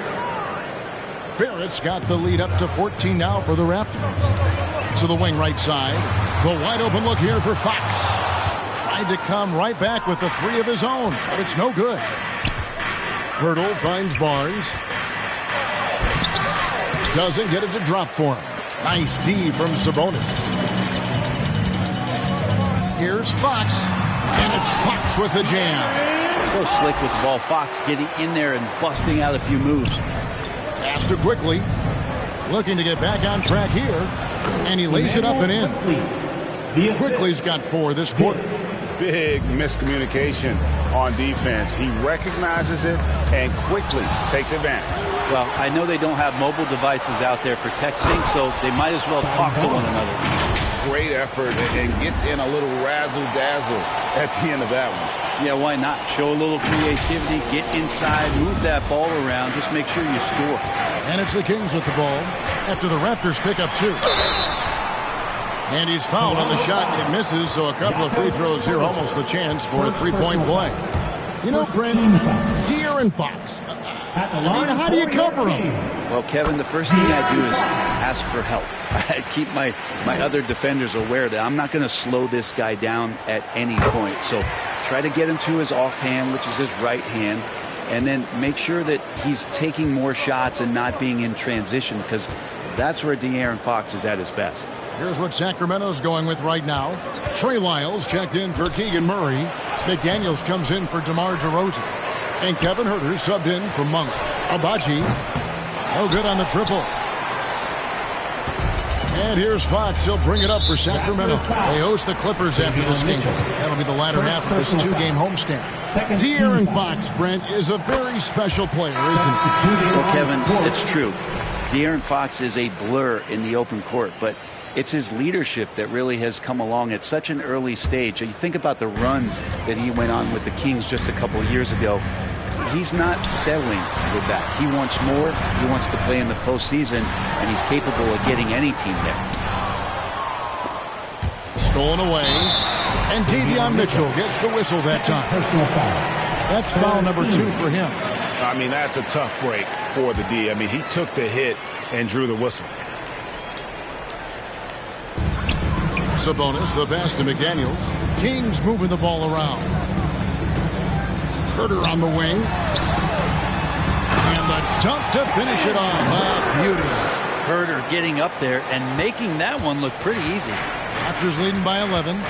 Barrett's got the lead up to 14 now for the Raptors. To the wing right side. The wide open look here for Fox. Tried to come right back with the three of his own, but it's no good. Pirtle finds Barnes. Doesn't get it to drop for him. Nice D from Sabonis. Here's Fox. And it's Fox with the jam. So slick with the ball. Fox getting in there and busting out a few moves. Pass to Quickly. Looking to get back on track here. And he lays it up and in. Quickly's got 4 this quarter. Big miscommunication on defense. He recognizes it and quickly takes advantage. Well, I know they don't have mobile devices out there for texting, so they might as well talk to one another. Great effort and gets in a little razzle-dazzle at the end of that one. Yeah, why not? Show a little creativity, get inside, move that ball around, just make sure you score. And it's the Kings with the ball after the Raptors pick up 2. And he's fouled on the shot. It misses, so a couple of free throws here, almost the chance for a three-point play. You know, Brent, De'Aaron Fox, how do you cover him? Well, Kevin, the first thing I do is ask for help. I keep my other defenders aware that I'm not going to slow this guy down at any point. So try to get him to his offhand, which is his right hand, and then make sure that he's taking more shots and not being in transition, because that's where De'Aaron Fox is at his best. Here's what Sacramento's going with right now. Trey Lyles checked in for Keegan Murray. McDaniels comes in for DeMar DeRozan. And Kevin Huerter subbed in for Monk. Abaji, no good on the triple. And here's Fox. He'll bring it up for Sacramento. They host the Clippers after this game. That'll be the latter half of this 2-game homestand. De'Aaron Fox, Brent, is a very special player, isn't he? Well, Kevin, it's true. De'Aaron Fox is a blur in the open court, but it's his leadership that really has come along at such an early stage. You think about the run that he went on with the Kings just a couple of years ago. He's not settling with that. He wants more. He wants to play in the postseason, and he's capable of getting any team there. Stolen away, and Davion Mitchell gets the whistle that time. That's foul number 2 for him. I mean, that's a tough break for the D. I mean, he took the hit and drew the whistle. Sabonis, the pass to McDaniels. Kings moving the ball around. Huerter on the wing. And the dunk to finish it off. Ah, beauty. Huerter getting up there and making that one look pretty easy. Raptors leading by 11.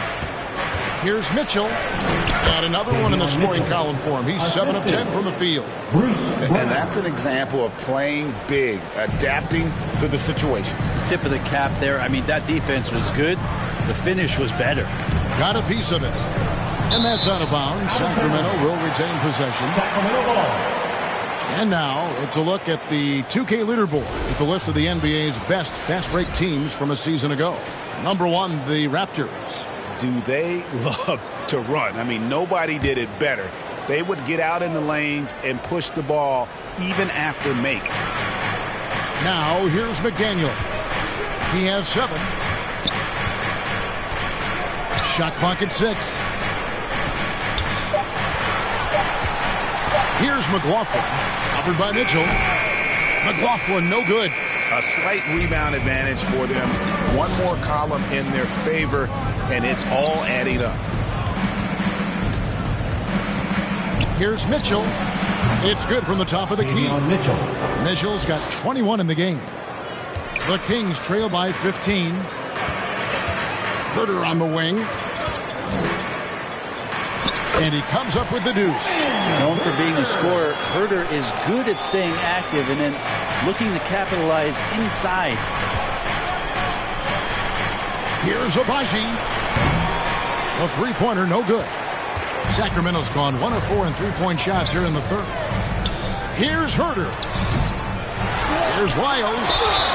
Here's Mitchell. Got another one in the scoring column for him. He's 7 of 10 from the field. And that's an example of playing big, adapting to the situation. Tip of the cap there. I mean, that defense was good. The finish was better. Got a piece of it. And that's out of bounds. Sacramento will retain possession. And now it's a look at the 2K leaderboard with the list of the NBA's best fast break teams from a season ago. Number 1, the Raptors. Do they love to run? I mean, nobody did it better. They would get out in the lanes and push the ball even after makes. Now here's McDaniels. He has 7. Shot clock at 6. Here's McLaughlin. Covered by Mitchell. McLaughlin, no good. A slight rebound advantage for them. One more column in their favor, and it's all adding up. Here's Mitchell. It's good from the top of the key. Mitchell's got 21 in the game. The Kings trail by 15. Huerter on the wing. And he comes up with the deuce. Known for being a scorer, Huerter is good at staying active and then looking to capitalize inside. Here's Abaji. The three-pointer, no good. Sacramento's gone 1 of 4 in three-point shots here in the third. Here's Huerter. Here's Wiles.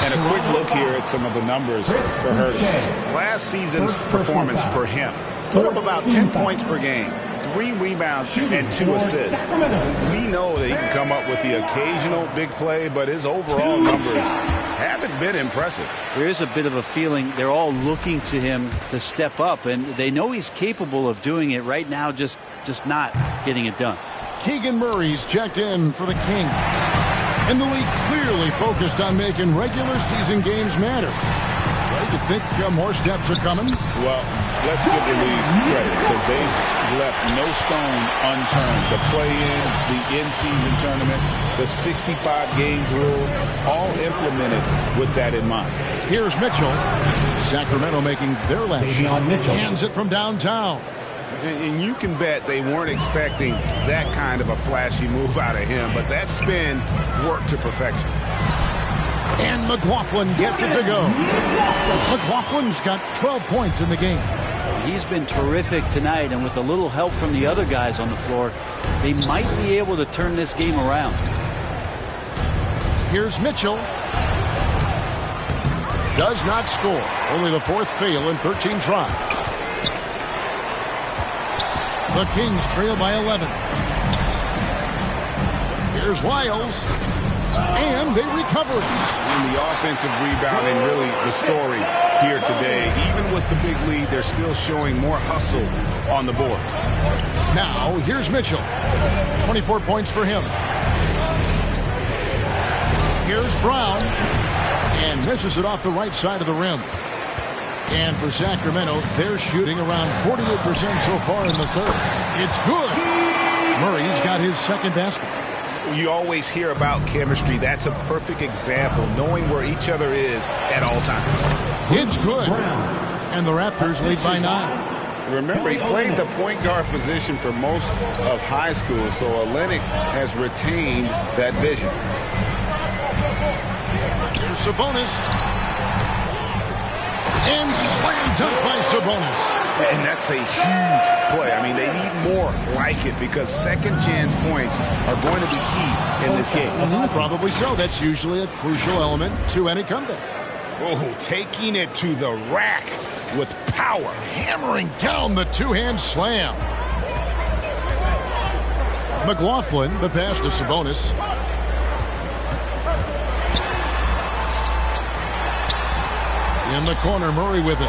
And a quick look here at some of the numbers for Hurts. Last season's performance for him. Put up about 10 points per game, 3 rebounds, and 2 assists. We know that he can come up with the occasional big play, but his overall numbers haven't been impressive. There is a bit of a feeling they're all looking to him to step up, and they know he's capable of doing it right now, just not getting it done. Keegan Murray's checked in for the Kings. And the league clearly focused on making regular season games matter. Well, you think more steps are coming? Well, let's give the league credit because they've left no stone unturned. The play-in, the in-season tournament, the 65 games rule, all implemented with that in mind. Here's Mitchell. Sacramento making their last shot. Hands it from downtown. And you can bet they weren't expecting that kind of a flashy move out of him, but that spin worked to perfection. And McLaughlin gets it to go. McLaughlin's got 12 points in the game. He's been terrific tonight, and with a little help from the other guys on the floor, they might be able to turn this game around. Here's Mitchell. Does not score. Only the 4th fail in 13 tries. The Kings trail by 11. Here's Wiles. And they recover. And the offensive rebounding really the story here today. Even with the big lead, they're still showing more hustle on the board. Now, here's Mitchell. 24 points for him. Here's Brown. And misses it off the right side of the rim. And for Sacramento, they're shooting around 48% so far in the third. It's good. Murray's got his second basket. You always hear about chemistry. That's a perfect example, knowing where each other is at all times. It's good. And the Raptors lead by 9. Remember, he played the point guard position for most of high school, so Olynyk has retained that vision. Here's Sabonis. And slam dunk by Sabonis. And that's a huge play. I mean, they need more like it because second chance points are going to be key in this game. Probably so. That's usually a crucial element to any comeback. Oh, taking it to the rack with power. Hammering down the two-hand slam. McLaughlin, the pass to Sabonis. In the corner, Murray with it.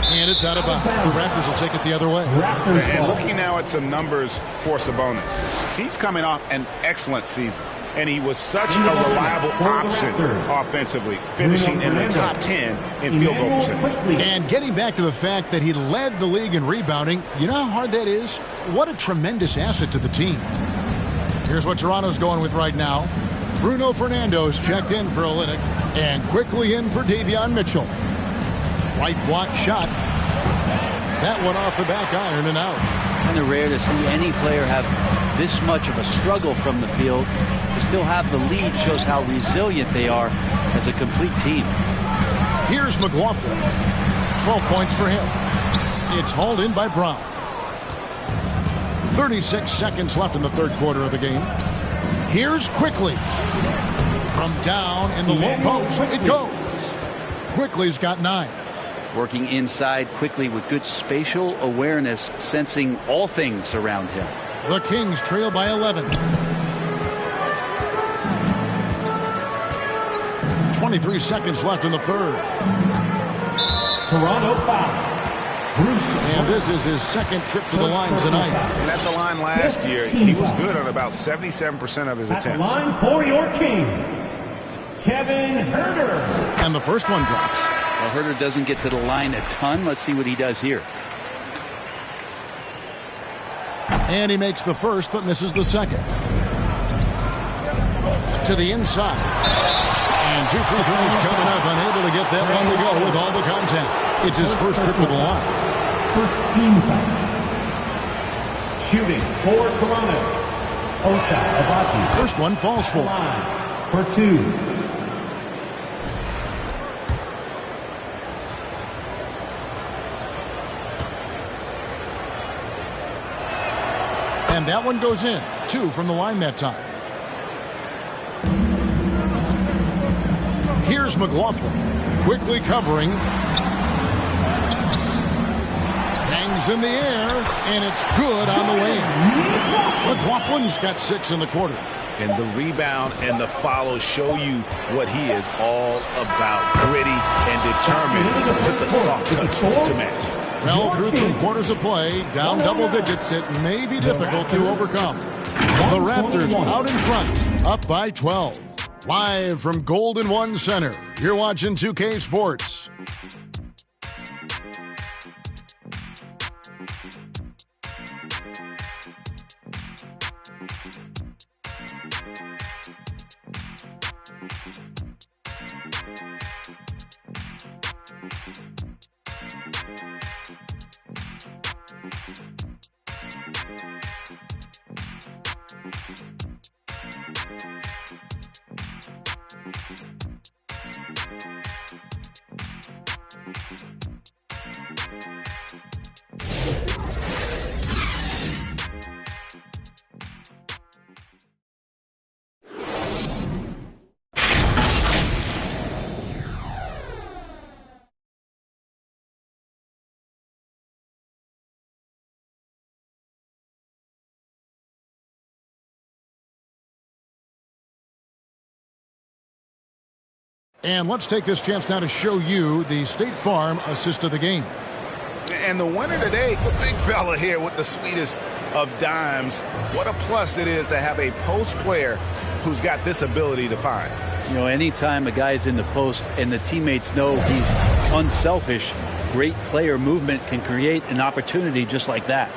And it's out of bounds. The Raptors will take it the other way. And looking now at some numbers for Sabonis. He's coming off an excellent season. And he was such a reliable option offensively, finishing in the top 10 in field goal percentage. And getting back to the fact that he led the league in rebounding, you know how hard that is? What a tremendous asset to the team. Here's what Toronto's going with right now. Bruno Fernando's checked in for Olynyk and quickly in for Davion Mitchell. Right block shot. That one off the back iron and out. Kind of rare to see any player have this much of a struggle from the field. To still have the lead shows how resilient they are as a complete team. Here's McLaughlin. 12 points for him. It's hauled in by Brown. 36 seconds left in the third quarter of the game. Here's Quickly. From down in the low post, it goes. Quickly's got 9. Working inside quickly with good spatial awareness, sensing all things around him. The Kings trail by 11. 23 seconds left in the third. Toronto foul. And this is his second trip to the line tonight. And at the line last year, he was good on about 77% of his attempts. At the line for your Kings, Kevin Huerter. And the first one drops. Well, Huerter doesn't get to the line a ton. Let's see what he does here. And he makes the first, but misses the second. To the inside. And 2 free throws coming up, unable to get that one to go with all the contact. It's his first trip to the line. First team foul. Shooting for Toronto, Ota Abaji. First one falls for. For 2. And that one goes in. 2 from the line that time. Here's McLaughlin. Quickly covering. Hangs in the air, and it's good on the way in. McLaughlin's got 6 in the quarter. And the rebound and the follow show you what he is all about. Gritty and determined with the soft touch to match. Well, through 3 quarters of play, down double digits, it may be difficult to overcome. The Raptors out in front, up by 12. Live from Golden One Center, you're watching 2K Sports. And let's take this chance now to show you the State Farm assist of the game. And the winner today, the big fella here with the sweetest of dimes. What a plus it is to have a post player who's got this ability to find. You know, anytime a guy's in the post and the teammates know he's unselfish, great player movement can create an opportunity just like that.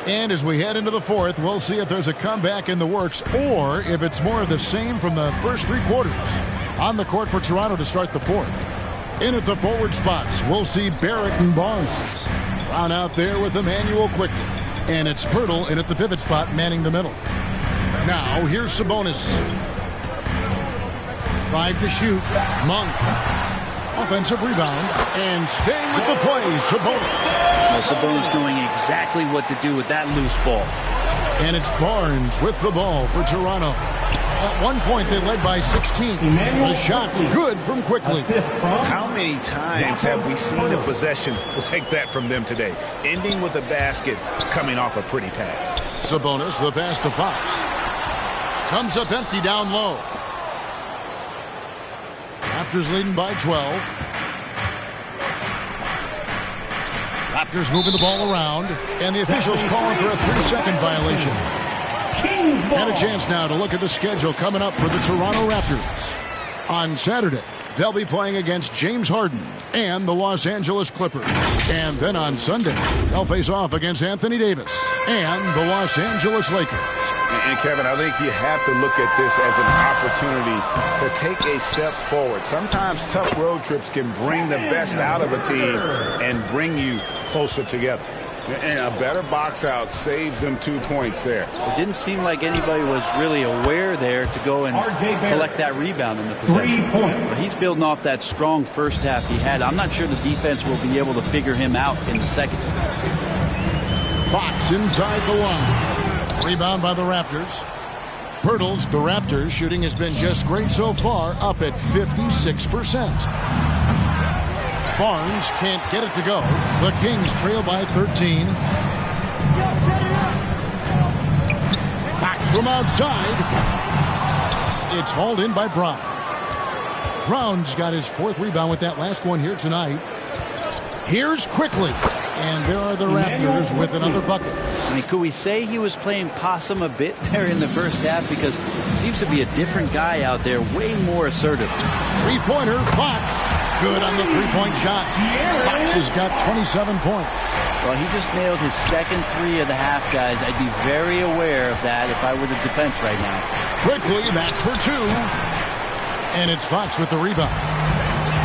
And as we head into the fourth, we'll see if there's a comeback in the works or if it's more of the same from the first 3 quarters. On the court for Toronto to start the fourth. In at the forward spots, we'll see Barrett and Barnes. Brown out there with Emmanuel quickly. And it's Pirtle in at the pivot spot, manning the middle. Now, here's Sabonis. 5 to shoot. Monk. Offensive rebound. And staying with the play, Sabonis. Sabonis knowing exactly what to do with that loose ball. And it's Barnes with the ball for Toronto. At one point, they led by 16. The shot's good from quickly. How many times have we seen a possession like that from them today? Ending with a basket, coming off a pretty pass. Sabonis, the pass to Fox. Comes up empty down low. Raptors leading by 12. Raptors moving the ball around, and the officials calling for a 3-second violation. And a chance now to look at the schedule coming up for the Toronto Raptors. On Saturday, they'll be playing against James Harden and the Los Angeles Clippers. And then on Sunday, they'll face off against Anthony Davis and the Los Angeles Lakers. And Kevin, I think you have to look at this as an opportunity to take a step forward. Sometimes tough road trips can bring the best out of a team and bring you closer together. And a better box out saves them 2 points there. It didn't seem like anybody was really aware there to go and collect that rebound in the possession. But he's building off that strong first half he had. I'm not sure the defense will be able to figure him out in the second. Fox inside the line. Rebound by the Raptors. Pirtle's, the Raptors shooting has been just great so far, up at 56%. Barnes can't get it to go. The Kings trail by 13. Fox from outside. It's hauled in by Brown. Brown's got his 4th rebound with that last one here tonight. Here's quickly. And there are the Raptors with another bucket. I mean, could we say he was playing possum a bit there in the first half? Because he seems to be a different guy out there, way more assertive. 3-pointer, Fox. Good on the 3-point shot. Fox has got 27 points. Well, he just nailed his second 3 of the half, guys. I'd be very aware of that if I were the defense right now. Quickly, that's for 2. And it's Fox with the rebound.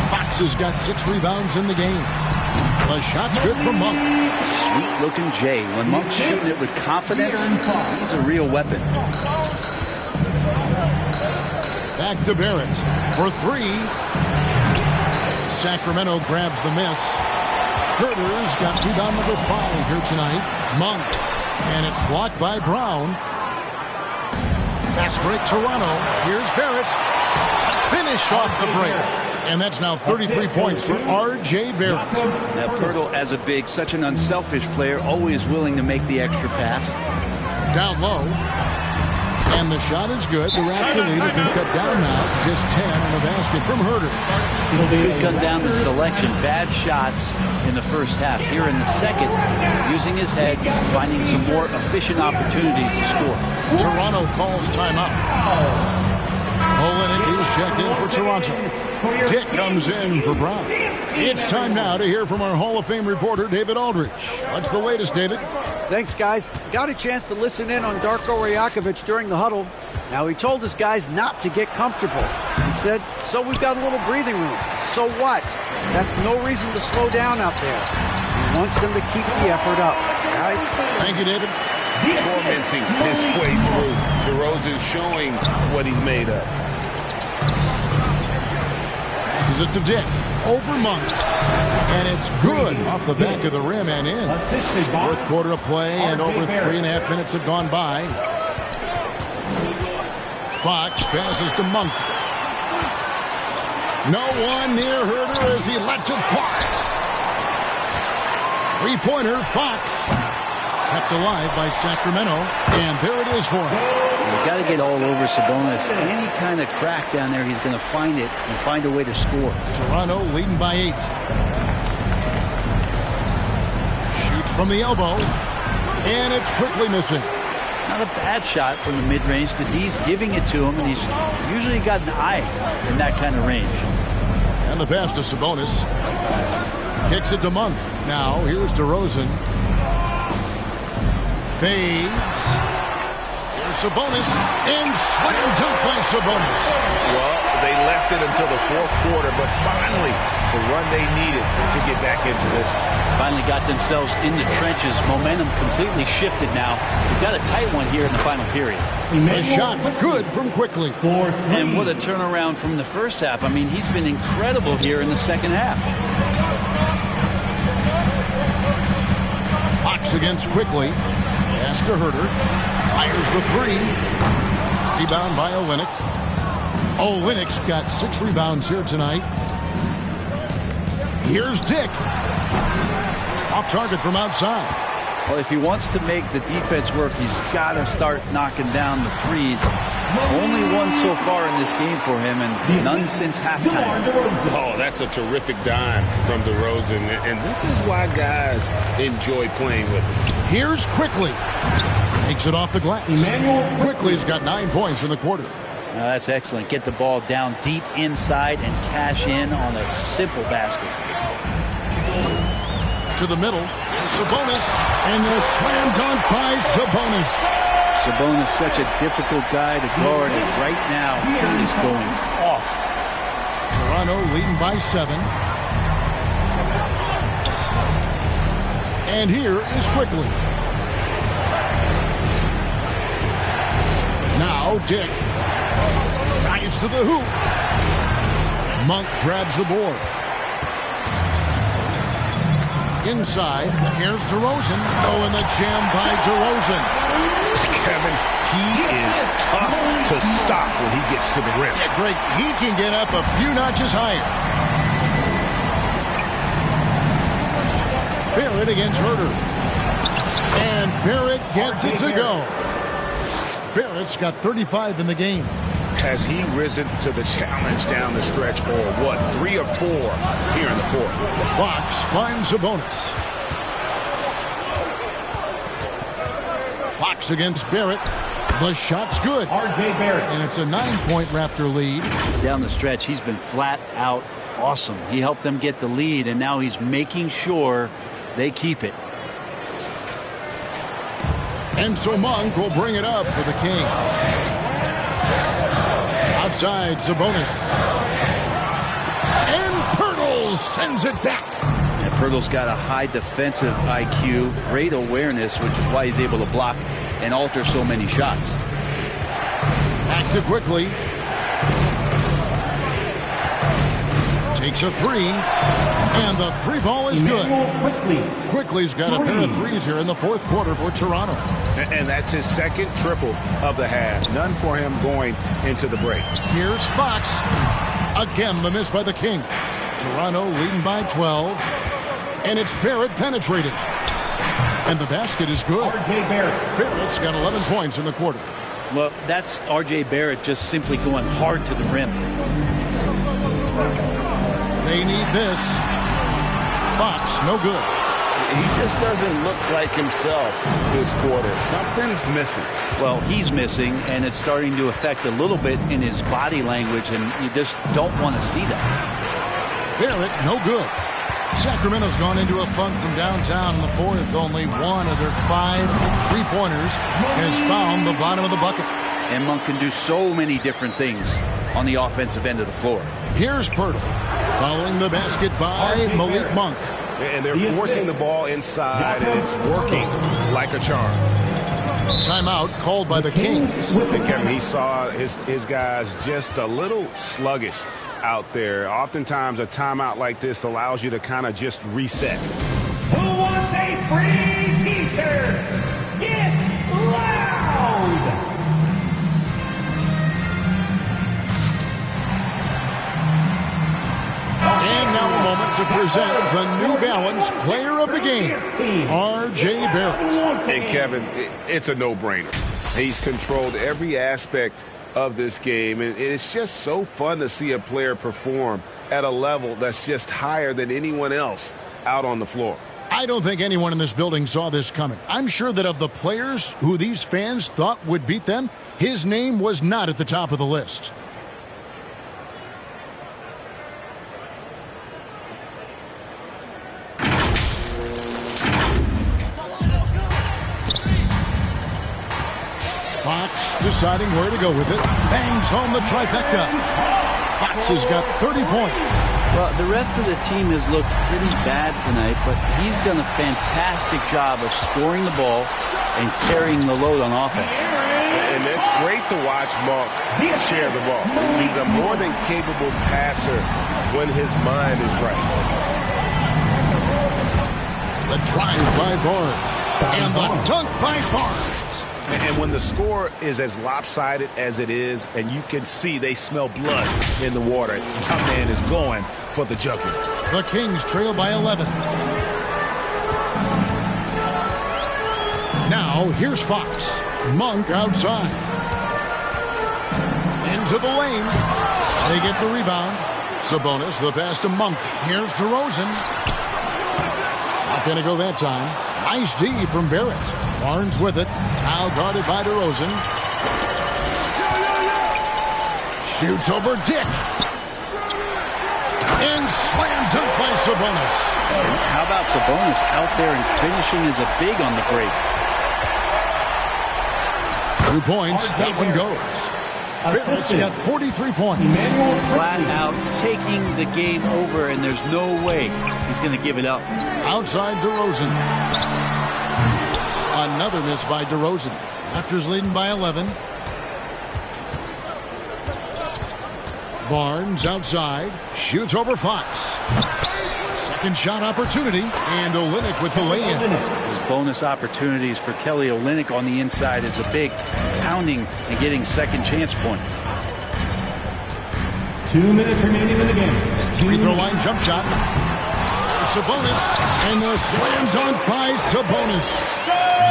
Fox has got 6 rebounds in the game. The shot's good from Monk. Sweet-looking Jay. When Monk's shooting it with confidence, he's a real weapon. Back to Barrett for 3. Sacramento grabs the miss. Herter's got rebound number 5 here tonight. Monk. And it's blocked by Brown. Fast break, Toronto. Here's Barrett. Finish off the break. And that's now 33 points for R.J. Barrett. Now, Pirtle, as a big, such an unselfish player, always willing to make the extra pass. Down low. And the shot is good. The Raptor lead has been cut down now. Just 10 on the basket from Herter. Could come down to selection. Bad shots in the first half. Here in the second, using his head, finding some more efficient opportunities to score. Toronto calls timeout. Olenek is checked in for Toronto. Dick comes in for Brown. It's time now to hear from our Hall of Fame reporter, David Aldrich. What's the latest, David? Thanks, guys. Got a chance to listen in on Darko Rajakovic during the huddle. Now, he told his guys not to get comfortable. He said, so we've got a little breathing room. So what? That's no reason to slow down out there. He wants them to keep the effort up. Guys? Thank you, David. Tormenting his way through. DeRozan showing what he's made of. Passes it to Dick. Over Monk. And it's good off the back of the rim and in. Fourth quarter of play, and over 3.5 minutes have gone by. Fox passes to Monk. No one near Herter as he lets it fly. Three-pointer, Fox. Kept alive by Sacramento, and there it is for him. You've got to get all over Sabonis. Any kind of crack down there, he's going to find it and find a way to score. Toronto leading by 8. Shoots from the elbow, and it's quickly missing. Not a bad shot from the mid-range. The D's giving it to him, and he's usually got an eye in that kind of range. And the pass to Sabonis. Kicks it to Monk. Now, here's DeRozan. Fades. Here's Sabonis. And slam dunk by Sabonis. Well, they left it until the fourth quarter, but finally the run they needed to get back into this. Finally got themselves in the trenches. Momentum completely shifted now. We've got a tight one here in the final period. The shot's good from Quickly. And what a turnaround from the first half. I mean, he's been incredible here in the second half. Fox against Quickly. Pass to Herter. Fires the three. Rebound by Olenek. Olenek's got 6 rebounds here tonight. Here's Dick. Off target from outside. Well, if he wants to make the defense work, he's got to start knocking down the threes. Only one so far in this game for him, and none since halftime. Oh, that's a terrific dime from DeRozan, and this is why guys enjoy playing with him. Here's Quickly. Takes it off the glass. Quickly's got 9 points in the quarter. That's excellent. Get the ball down deep inside and cash in on a simple basket. To the middle. Sabonis. And the slam dunk by Sabonis. Sabonis, such a difficult guy to guard, and right now he is going off. Toronto leading by 7. And here is Quickly. Now Dick drives to the hoop. Monk grabs the board. Inside, here's DeRozan. Oh, and the jam by DeRozan. Kevin, he is tough to stop when he gets to the rim. Yeah, Greg, he can get up a few notches higher. Barrett against Herter. And Barrett gets it to go. Barrett's got 35 in the game. Has he risen to the challenge down the stretch, or what, 3 or 4 here in the fourth? Fox finds Sabonis. Fox against Barrett. The shot's good. R.J. Barrett. And it's a 9-point Raptor lead. Down the stretch, he's been flat out awesome. He helped them get the lead, and now he's making sure they keep it. And so Monk will bring it up for the Kings. Outside, Sabonis. And Pirtle sends it back. Yeah, Pirtle's got a high defensive IQ, great awareness, which is why he's able to block and alter so many shots. Back to Quickly. Takes a 3. And the 3 ball is good. Quickly's got a pair of threes here in the fourth quarter for Toronto. And that's his second triple of the half. None for him going into the break. Here's Fox. Again, the miss by the Kings. Toronto leading by 12. And it's Barrett penetrating. And the basket is good. R.J. Barrett. Barrett's got 11 points in the quarter. Well, that's R.J. Barrett just simply going hard to the rim. They need this. Fox, no good. He just doesn't look like himself this quarter. Something's missing. Well, he's missing, and it's starting to affect a little bit in his body language, and you just don't want to see that. Barrett, no good. Sacramento's gone into a funk from downtown in the fourth. Only one of their 5 3-pointers has found the bottom of the bucket. And Monk can do so many different things on the offensive end of the floor. Here's Pirtle, following the basket by Malik Monk. And they're forcing the ball inside, and it's working like a charm. Timeout called by the Kings. And Kevin, he saw his guys just a little sluggish out there. Oftentimes, a timeout like this allows you to kind of just reset. Who wants a free T-shirt? Get loud! And now a moment to present the New Balance Player of the Game, R.J. Barrett. And Kevin, it's a no-brainer. He's controlled every aspect of this game, and it's just so fun to see a player perform at a level that's just higher than anyone else out on the floor. I don't think anyone in this building saw this coming. I'm sure that of the players who these fans thought would beat them, his name was not at the top of the list. Fox deciding where to go with it. Bangs home the trifecta. Fox has got 30 points. Well, the rest of the team has looked pretty bad tonight, but he's done a fantastic job of scoring the ball and carrying the load on offense. And it's great to watch Monk share the ball. He's a more than capable passer when his mind is right. The drive by Barnes. And the dunk by Barnes. And when the score is as lopsided as it is, and you can see they smell blood in the water, our man is going for the jugular. The Kings trail by 11. Now, here's Fox. Monk outside. Into the lane. They get the rebound. Sabonis, the pass to Monk. Here's DeRozan. Not going to go that time. Nice D from Barrett. Barnes with it. Now guarded by DeRozan. Shoots over Dick. And slam dunk by Sabonis. How about Sabonis out there and finishing as a big on the break? 2 points. That one goes. Barrett's got 43 points. Flat out taking the game over, and there's no way he's going to give it up. Outside DeRozan. Another miss by DeRozan. Raptors leading by 11. Barnes outside. Shoots over Fox. Second shot opportunity. And Olynyk with the lay-in. His bonus opportunities for Kelly Olynyk on the inside is a big pounding and getting second chance points. 2 minutes remaining in the game. Free throw line jump shot. Sabonis. And the slam dunk by Sabonis.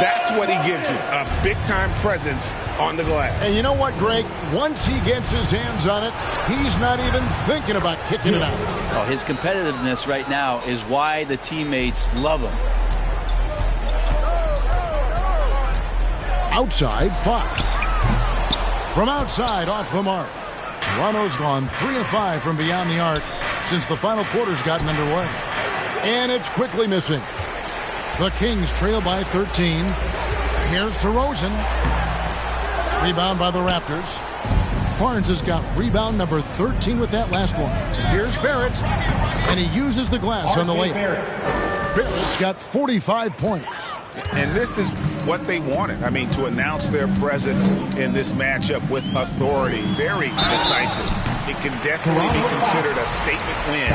That's what he gives you, a big-time presence on the glass. And you know what, Greg? Once he gets his hands on it, he's not even thinking about kicking it out. Oh, his competitiveness right now is why the teammates love him. Outside, Fox. From outside, off the mark. Toronto's gone 3 of 5 from beyond the arc since the final quarter's gotten underway. And it's quickly missing. The Kings trail by 13. Here's DeRozan. Rebound by the Raptors. Barnes has got rebound number 13 with that last one. Here's Barrett. And he uses the glass on the layup. Barrett's got 45 points. And this is what they wanted. I mean, to announce their presence in this matchup with authority. Very decisive. It can definitely be considered a statement win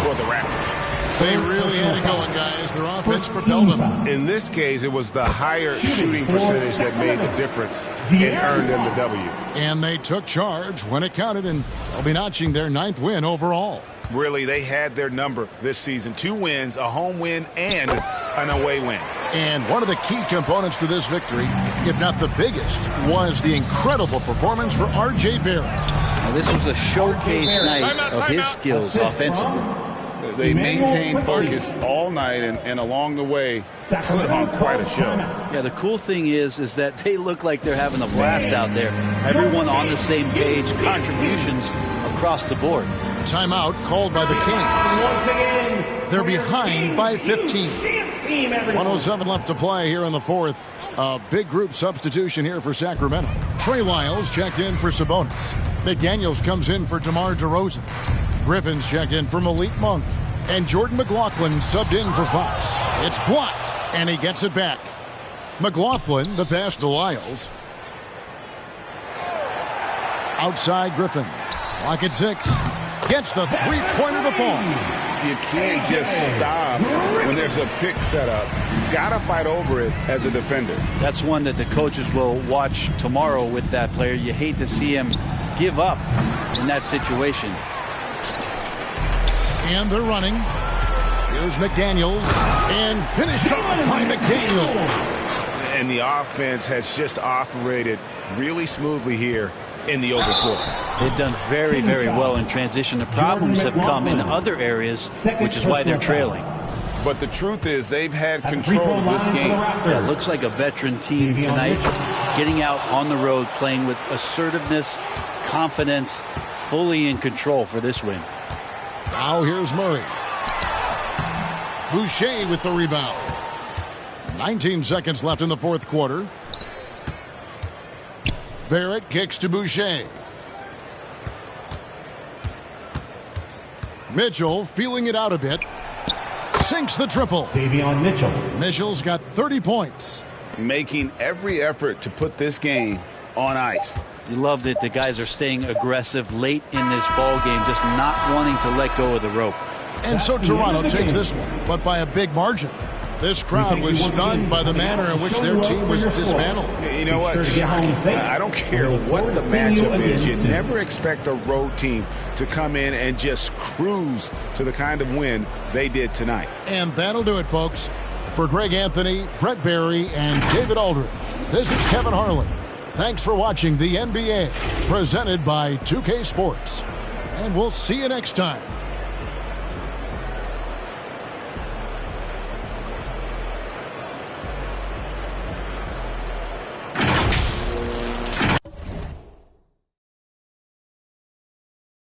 for the Raptors. They really had it going, guys. Their offense propelled them. In this case, it was the higher shooting percentage that made the difference and earned them the W. And they took charge when it counted, and they'll be notching their 9th win overall. Really, they had their number this season. 2 wins, a home win, and an away win. And one of the key components to this victory, if not the biggest, was the incredible performance for R.J. Barrett. Now, this was a showcase night of his skills offensively. They maintained focus all night and along the way put on quite a show. Yeah, the cool thing is that they look like they're having a blast out there. Everyone on the same page, contributions across the board. Timeout called by the Kings. They're behind by 15. 1:07 left to play here in the 4th. A big group substitution here for Sacramento. Trey Lyles checked in for Sabonis. McDaniels comes in for DeMar DeRozan. Griffin's checked in for Malik Monk. And Jordan McLaughlin subbed in for Fox. It's blocked, and he gets it back. McLaughlin, the pass to Lyles. Outside Griffin. Clock at 6. Gets the three-pointer to fall. You can't just stop when there's a pick set up. You got to fight over it as a defender. That's one that the coaches will watch tomorrow with that player. You hate to see him give up in that situation. And they're running. Here's McDaniels. And finished off by McDaniels. And the offense has just operated really smoothly here in the overflow. They've done very, very well in transition. The problems have come in other areas, which is why they're trailing. But the truth is they've had control of this game. Yeah, it looks like a veteran team tonight, getting out on the road, playing with assertiveness, confidence, fully in control for this win. Now here's Murray. Boucher with the rebound. 19 seconds left in the 4th quarter. Barrett kicks to Boucher. Mitchell feeling it out a bit. Sinks the triple. Davion Mitchell. Mitchell's got 30 points. Making every effort to put this game on ice. You love that the guys are staying aggressive late in this ball game, just not wanting to let go of the rope. And so Toronto takes this one, but by a big margin. This crowd was stunned by the manner in which their team was dismantled. You know what? I don't care what the matchup is. You never expect a road team to come in and just cruise to the kind of win they did tonight. And that'll do it, folks. For Greg Anthony, Brett Barry, and David Aldridge, this is Kevin Harlan. Thanks for watching the NBA, presented by 2K Sports. And we'll see you next time.